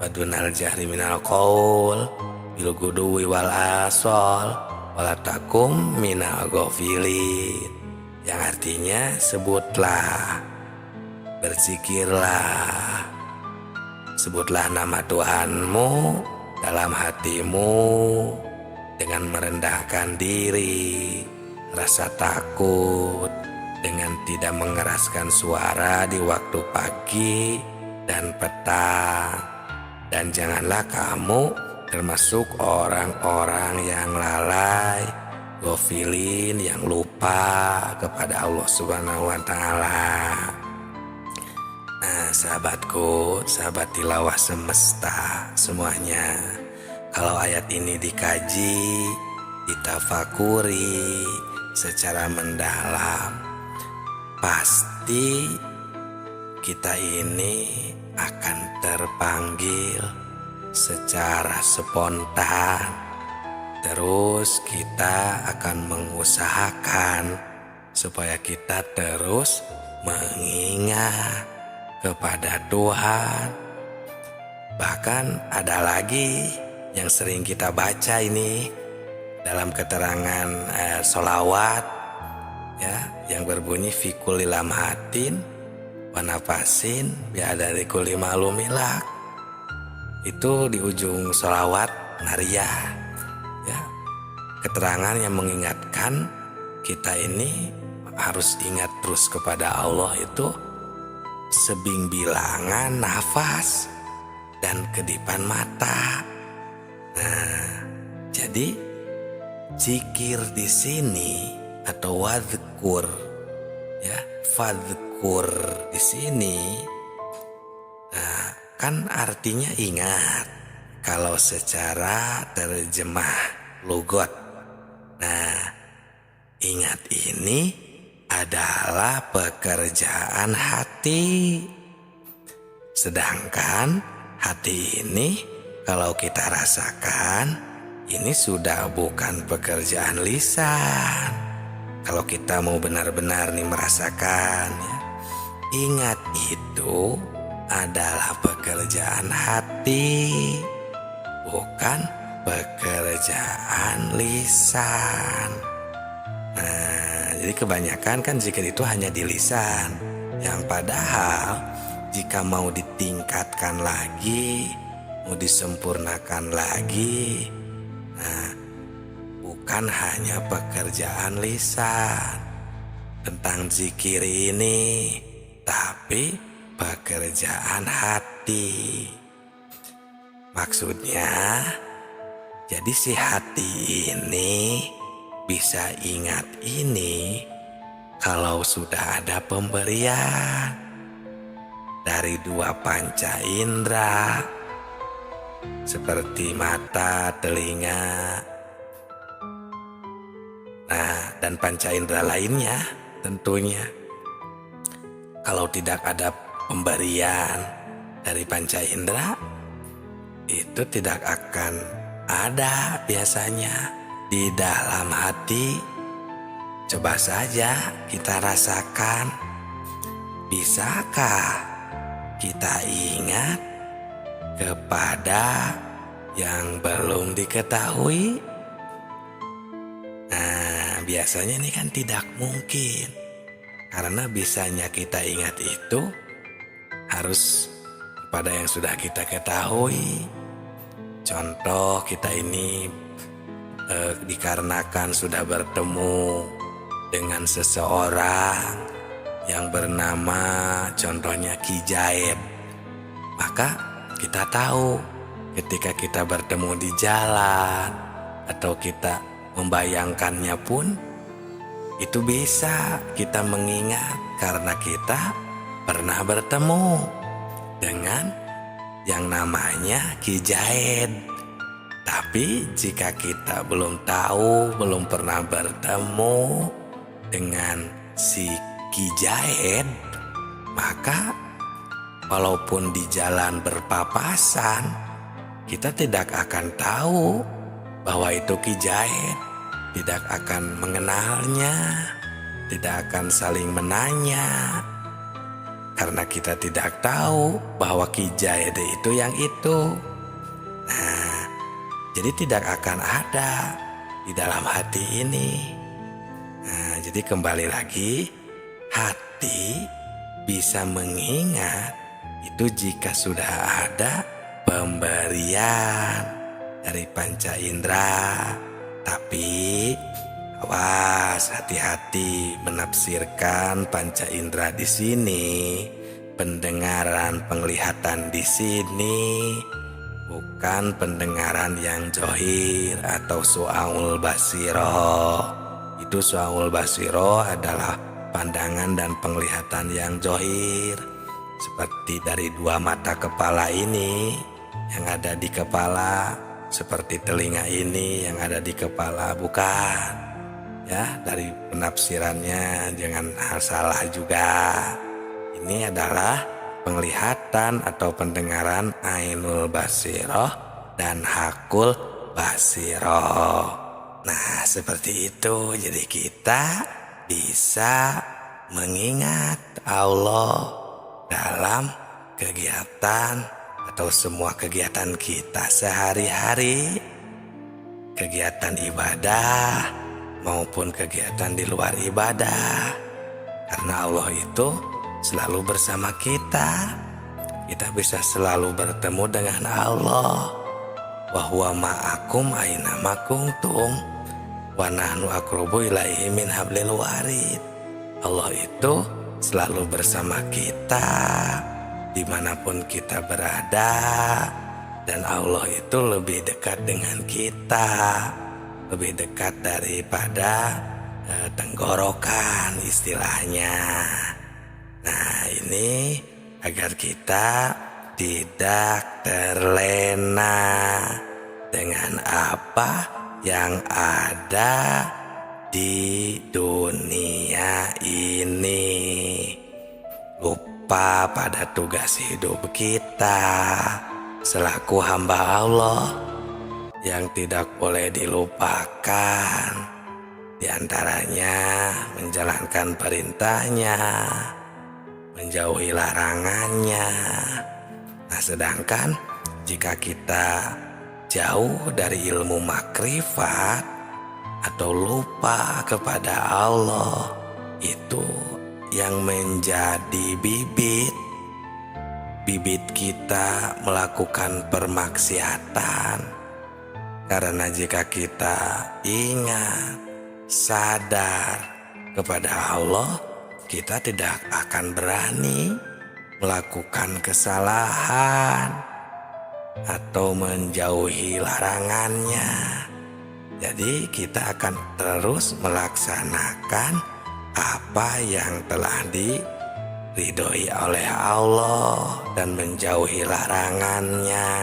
wa dunal jahri minal qaul bil guduwi wal asal wala takum minal ghafilin. Yang artinya, sebutlah, berzikirlah, sebutlah nama Tuhanmu dalam hatimu dengan merendahkan diri, rasa takut, dengan tidak mengeraskan suara di waktu pagi dan petang. Dan janganlah kamu termasuk orang-orang yang lalai, ghafilin, yang lupa kepada Allah Subhanahu wa Ta'ala. Nah sahabatku, sahabat tilawah semesta semuanya, kalau ayat ini dikaji, ditafakuri secara mendalam, pasti kita ini akan terpanggil secara spontan. Terus kita akan mengusahakan supaya kita terus mengingat kepada Tuhan. Bahkan ada lagi yang sering kita baca ini dalam keterangan sholawat, ya, yang berbunyi fi kulli lamhatin wa nafasin biadari kulli ma'lumilak. Itu di ujung sholawat nariyah, ya, keterangan yang mengingatkan kita ini harus ingat terus kepada Allah itu sebing bilangan nafas dan kedipan mata. Nah, jadi zikir di sini atau wadzkur, ya, fadzkur di sini, nah, kan artinya ingat kalau secara terjemah lugot. Nah, ingat ini adalah pekerjaan hati. Sedangkan hati ini kalau kita rasakan, ini sudah bukan pekerjaan lisan. Kalau kita mau benar-benar nih merasakan ya, ingat itu adalah pekerjaan hati, bukan pekerjaan lisan. Nah, jadi kebanyakan kan zikir itu hanya di lisan, yang padahal jika mau ditingkatkan lagi, mau disempurnakan lagi, nah bukan hanya pekerjaan lisan tentang zikir ini, tapi pekerjaan hati. Maksudnya, jadi si hati ini bisa ingat ini kalau sudah ada pemberian dari dua panca indera seperti mata, telinga, nah dan panca indera lainnya tentunya. Kalau tidak ada pemberian dari panca indera, itu tidak akan ada biasanya di dalam hati. Coba saja kita rasakan, bisakah kita ingat kepada yang belum diketahui? Nah, biasanya ini kan tidak mungkin, karena bisanya kita ingat itu harus pada yang sudah kita ketahui. Contoh, kita ini dikarenakan sudah bertemu dengan seseorang yang bernama contohnya Ki Jaid, maka kita tahu ketika kita bertemu di jalan atau kita membayangkannya pun, itu bisa kita mengingat karena kita pernah bertemu dengan yang namanya Ki Jaid. Tapi jika kita belum tahu, belum pernah bertemu dengan si Ki Jaid, maka walaupun di jalan berpapasan, kita tidak akan tahu bahwa itu Ki Jaid, tidak akan mengenalnya, tidak akan saling menanya, karena kita tidak tahu bahwa Ki Jaid itu yang itu. Nah, jadi tidak akan ada di dalam hati ini. Nah, jadi kembali lagi, hati bisa mengingat itu jika sudah ada pemberian dari panca indera. Tapi awas, hati-hati menafsirkan panca indera di sini, pendengaran, penglihatan di sini, bukan pendengaran yang johir atau su'aul basiroh. Itu su'aul basiroh adalah pandangan dan penglihatan yang johir, seperti dari dua mata kepala ini yang ada di kepala, seperti telinga ini yang ada di kepala, bukan. Ya, dari penafsirannya jangan salah juga. Ini adalah penglihatan atau pendengaran ainul basiroh dan hakul basiroh. Nah, seperti itu. Jadi kita bisa mengingat Allah dalam kegiatan atau semua kegiatan kita sehari-hari, kegiatan ibadah maupun kegiatan di luar ibadah, karena Allah itu selalu bersama kita. Kita bisa selalu bertemu dengan Allah. Wa huwa ma'akum aina ma kuntum wa nahnu aqrabu ilaihi min hablil warid. Allah itu selalu bersama kita dimanapun kita berada, dan Allah itu lebih dekat dengan kita, lebih dekat daripada tenggorokan istilahnya. Nah, ini agar kita tidak terlena dengan apa yang ada di dunia ini. Lupa pada tugas hidup kita selaku hamba Allah yang tidak boleh dilupakan. Di antaranya menjalankan perintahnya, menjauhi larangannya. Nah, sedangkan jika kita jauh dari ilmu makrifat atau lupa kepada Allah, itu yang menjadi bibit kita melakukan permaksiatan. Karena jika kita ingat, sadar kepada Allah, kita tidak akan berani melakukan kesalahan atau menjauhi larangannya. Jadi kita akan terus melaksanakan apa yang telah diridhoi oleh Allah dan menjauhi larangannya.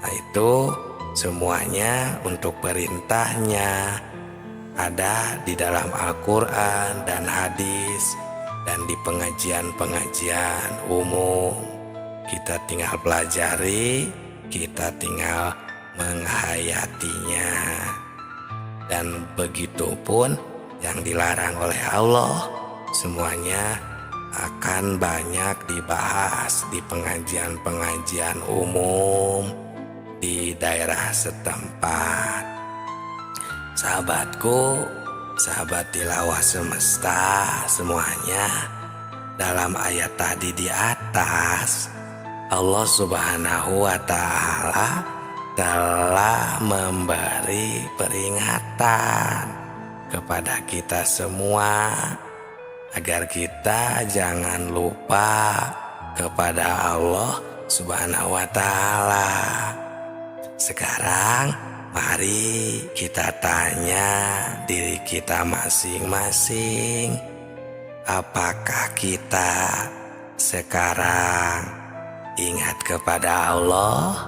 Nah, itu semuanya untuk perintahnya ada di dalam Al-Quran dan hadis dan di pengajian-pengajian umum. Kita tinggal pelajari, kita tinggal menghayatinya. Dan begitu pun yang dilarang oleh Allah, semuanya akan banyak dibahas di pengajian-pengajian umum di daerah setempat. Sahabatku, sahabat tilawah semesta semuanya, dalam ayat tadi di atas, Allah Subhanahu wa Ta'ala telah memberi peringatan kepada kita semua agar kita jangan lupa kepada Allah Subhanahu wa Ta'ala. Sekarang mari kita tanya diri kita masing-masing, apakah kita sekarang ingat kepada Allah?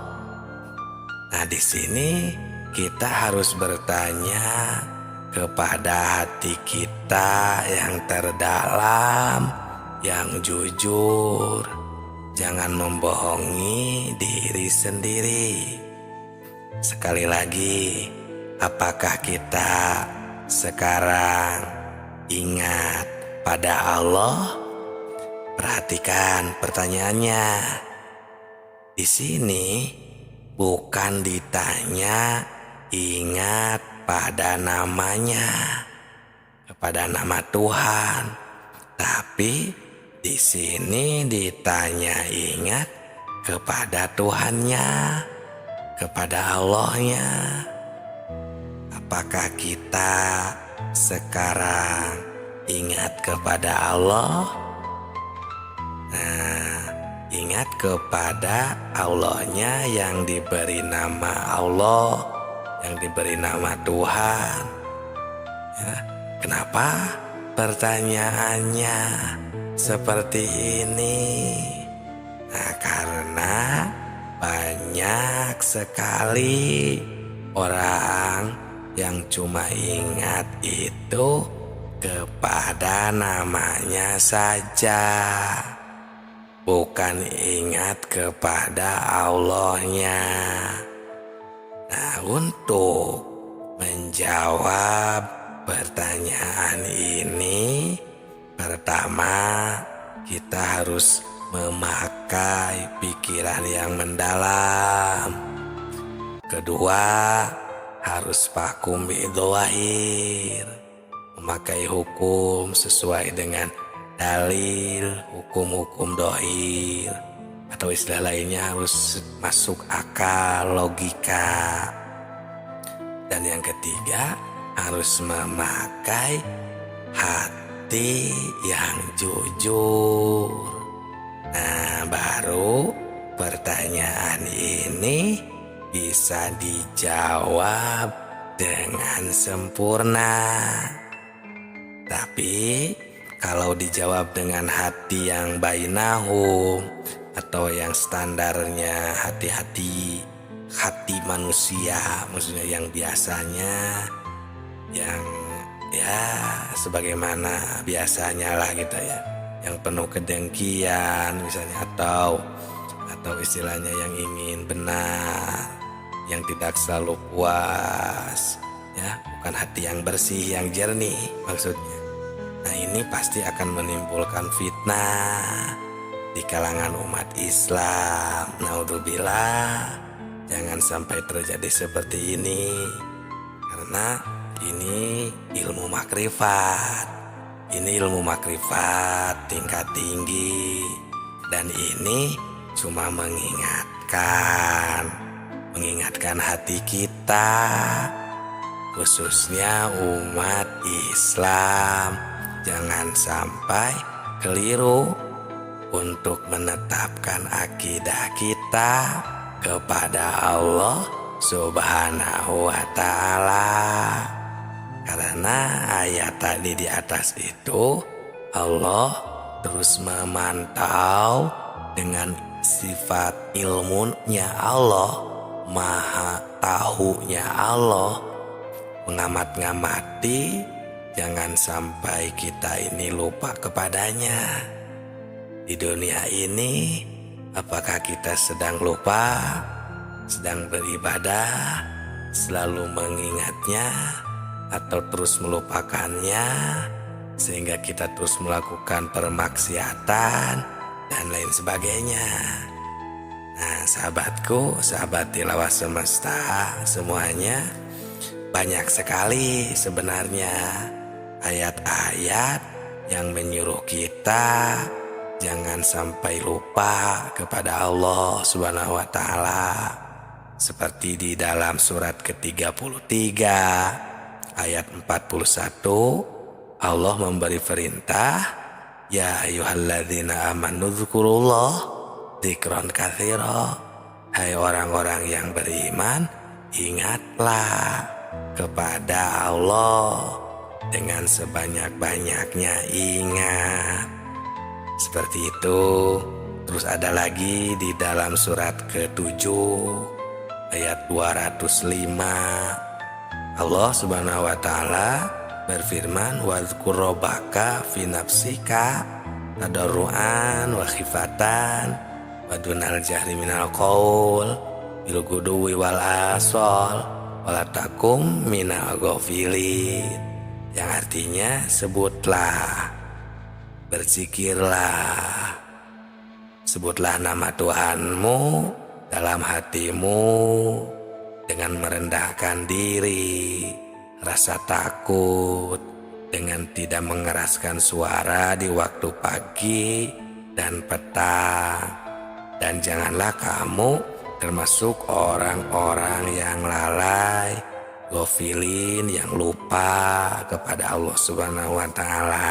Nah, di sini kita harus bertanya kepada hati kita yang terdalam, yang jujur. Jangan membohongi diri sendiri. Sekali lagi, apakah kita sekarang ingat pada Allah? Perhatikan pertanyaannya. Di sini bukan ditanya ingat pada namanya, kepada nama Tuhan, tapi di sini ditanya ingat kepada Tuhannya, kepada Allahnya. Apakah kita sekarang ingat kepada Allah? Nah, ingat kepada Allahnya yang diberi nama Allah, yang diberi nama Tuhan. Ya, kenapa pertanyaannya seperti ini? Nah, karena banyak sekali orang yang cuma ingat itu kepada namanya saja, bukan ingat kepada Allahnya. Nah, untuk menjawab pertanyaan ini, pertama kita harus memakai pikiran yang mendalam. Kedua, harus fakum bidzahir, memakai hukum sesuai dengan dalil, hukum-hukum dohir, atau istilah lainnya harus masuk akal, logika. Dan yang ketiga, harus memakai hati yang jujur. Nah, baru pertanyaan ini bisa dijawab dengan sempurna. Tapi kalau dijawab dengan hati yang bainahum atau yang standarnya hati manusia, maksudnya yang biasanya, yang ya sebagaimana biasanya lah gitu ya, yang penuh kedengkian misalnya, atau istilahnya yang ingin benar, yang tidak selalu puas, ya bukan hati yang bersih, yang jernih maksudnya. Nah ini pasti akan menimbulkan fitnah di kalangan umat Islam. Naudzubillah, jangan sampai terjadi seperti ini, karena ini ilmu makrifat. Ini ilmu makrifat tingkat tinggi, dan ini cuma mengingatkan hati kita, khususnya umat Islam, jangan sampai keliru untuk menetapkan akidah kita kepada Allah Subhanahu wa ta'ala. Karena ayat tadi di atas itu, Allah terus memantau dengan sifat ilmunya Allah, maha tahunya Allah, mengamat-ngamati jangan sampai kita ini lupa kepadanya. Di dunia ini, apakah kita sedang lupa, sedang beribadah, selalu mengingatnya, atau terus melupakannya, sehingga kita terus melakukan permaksiatan dan lain sebagainya. Nah sahabatku, sahabat tilawah semesta semuanya, banyak sekali sebenarnya ayat-ayat yang menyuruh kita jangan sampai lupa kepada Allah Subhanahu wa ta'ala. Seperti di dalam surat ke-33 ayat 41, Allah memberi perintah, ya ayyuhalladzina amanu dzkurullah dzikran katsira. Hai orang-orang yang beriman, ingatlah kepada Allah dengan sebanyak-banyaknya ingat. Seperti itu. Terus ada lagi di dalam surat ke-7 ayat 205, Allah Subhanahu wa ta'ala berfirman, wadzkur rabbaka fi nafsika tadarruan wa khifatan wa dunal jahri minal qaul bil guduwi wal asal wala takum minal ghafilin. Yang artinya, sebutlah, berzikirlah, sebutlah nama Tuhanmu dalam hatimu dengan merendahkan diri, rasa takut, dengan tidak mengeraskan suara di waktu pagi dan petang. Dan janganlah kamu termasuk orang-orang yang lalai, ghafilin, yang lupa kepada Allah Subhanahu wa ta'ala.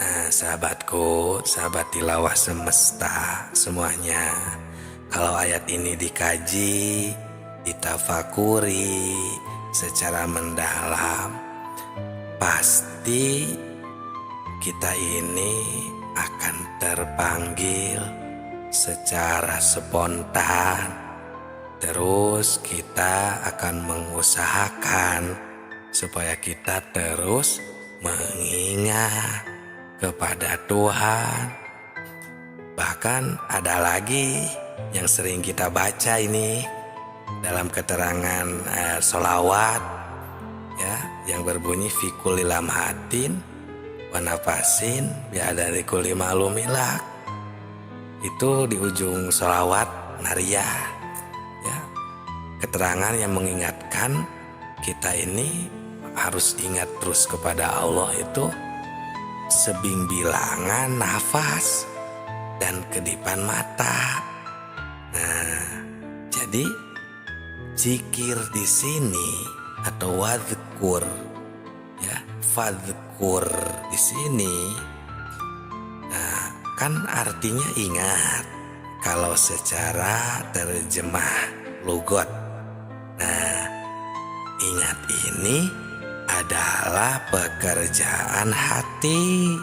Nah sahabatku, sahabat tilawah semesta semuanya, kalau ayat ini dikaji, ditafakuri secara mendalam, pasti kita ini akan terpanggil secara spontan. Terus kita akan mengusahakan supaya kita terus mengingat kepada Tuhan. Bahkan ada lagi yang sering kita baca ini dalam keterangan sholawat, ya, yang berbunyi fi kulli lamhatin wa nafasin bi'adadi kulli ma'lumilak. Itu di ujung sholawat nariyah, ya, keterangan yang mengingatkan kita ini harus ingat terus kepada Allah itu sebing bilangan nafas dan kedipan mata. Nah, jadi zikir di sini atau wadzkur, ya, fadzkur di sini, nah, kan artinya ingat kalau secara terjemah lugot. Nah, ingat ini adalah pekerjaan hati.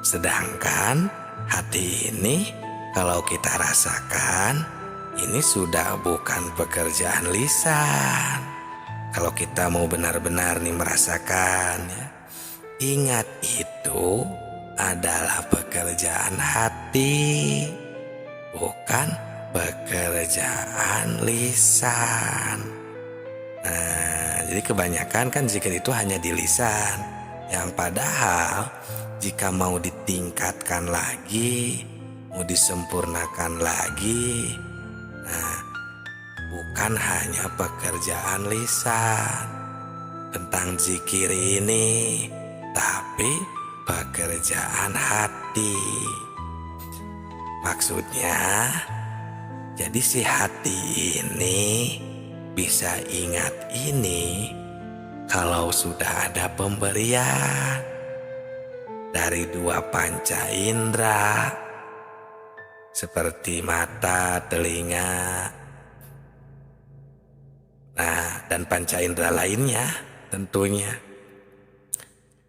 Sedangkan hati ini kalau kita rasakan, ini sudah bukan pekerjaan lisan, Kalau kita mau benar-benar nih merasakan ya, ingat itu adalah pekerjaan hati, bukan pekerjaan lisan. Nah, jadi kebanyakan kan zikir itu hanya di lisan, yang padahal jika mau ditingkatkan lagi, mau disempurnakan lagi, nah bukan hanya pekerjaan lisan tentang zikir ini, tapi pekerjaan hati. Maksudnya, jadi si hati ini bisa ingat ini kalau sudah ada pemberian dari dua panca indera seperti mata, telinga, nah dan panca indera lainnya tentunya.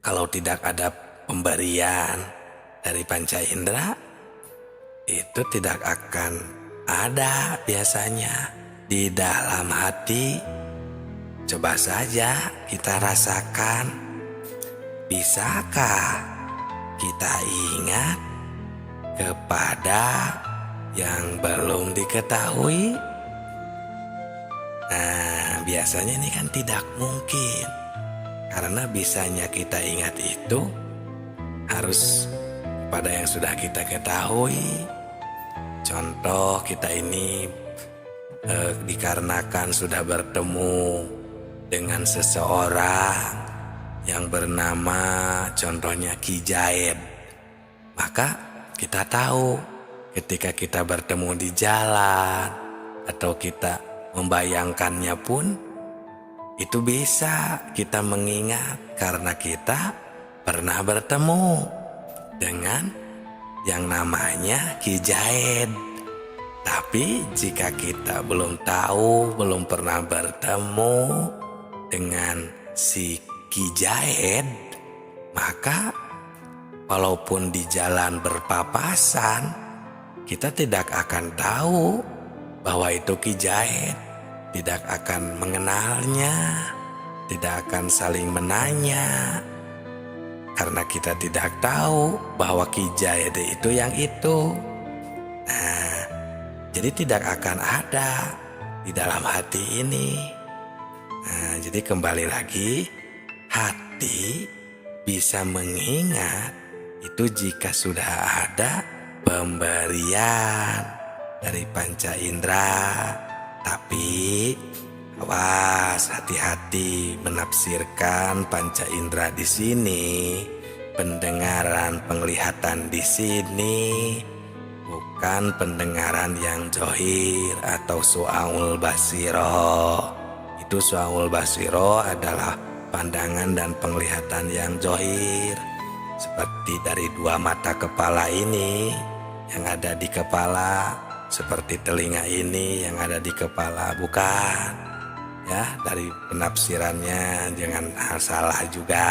Kalau tidak ada pemberian dari panca indera, itu tidak akan ada biasanya di dalam hati. Coba saja kita rasakan, bisakah kita ingat kepada yang belum diketahui? Nah, biasanya ini kan tidak mungkin, karena bisanya kita ingat itu harus pada yang sudah kita ketahui. Contoh, kita ini dikarenakan sudah bertemu dengan seseorang yang bernama contohnya Ki Jaid, maka kita tahu ketika kita bertemu di jalan atau kita membayangkannya pun, itu bisa kita mengingat karena kita pernah bertemu dengan yang namanya Ki Jaid. Tapi jika kita belum tahu, belum pernah bertemu dengan si Ki Jaid, maka walaupun di jalan berpapasan, kita tidak akan tahu bahwa itu Ki Jaid, tidak akan mengenalnya, tidak akan saling menanya, karena kita tidak tahu bahwa Ki Jaid itu yang itu. Nah, jadi tidak akan ada di dalam hati ini. Nah, jadi kembali lagi, hati bisa mengingat itu jika sudah ada pemberian dari panca indera. Tapi awas, hati-hati menafsirkan panca indera di sini, pendengaran, penglihatan di sini, bukan pendengaran yang johir atau su'aul basiro. Itu su'aul basiro adalah pandangan dan penglihatan yang johir, seperti dari dua mata kepala ini yang ada di kepala, seperti telinga ini yang ada di kepala, bukan ya. Dari penafsirannya jangan salah juga.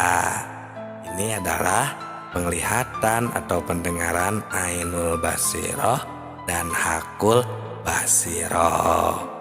Ini adalah penglihatan atau pendengaran ainul basiroh dan hakul basiroh.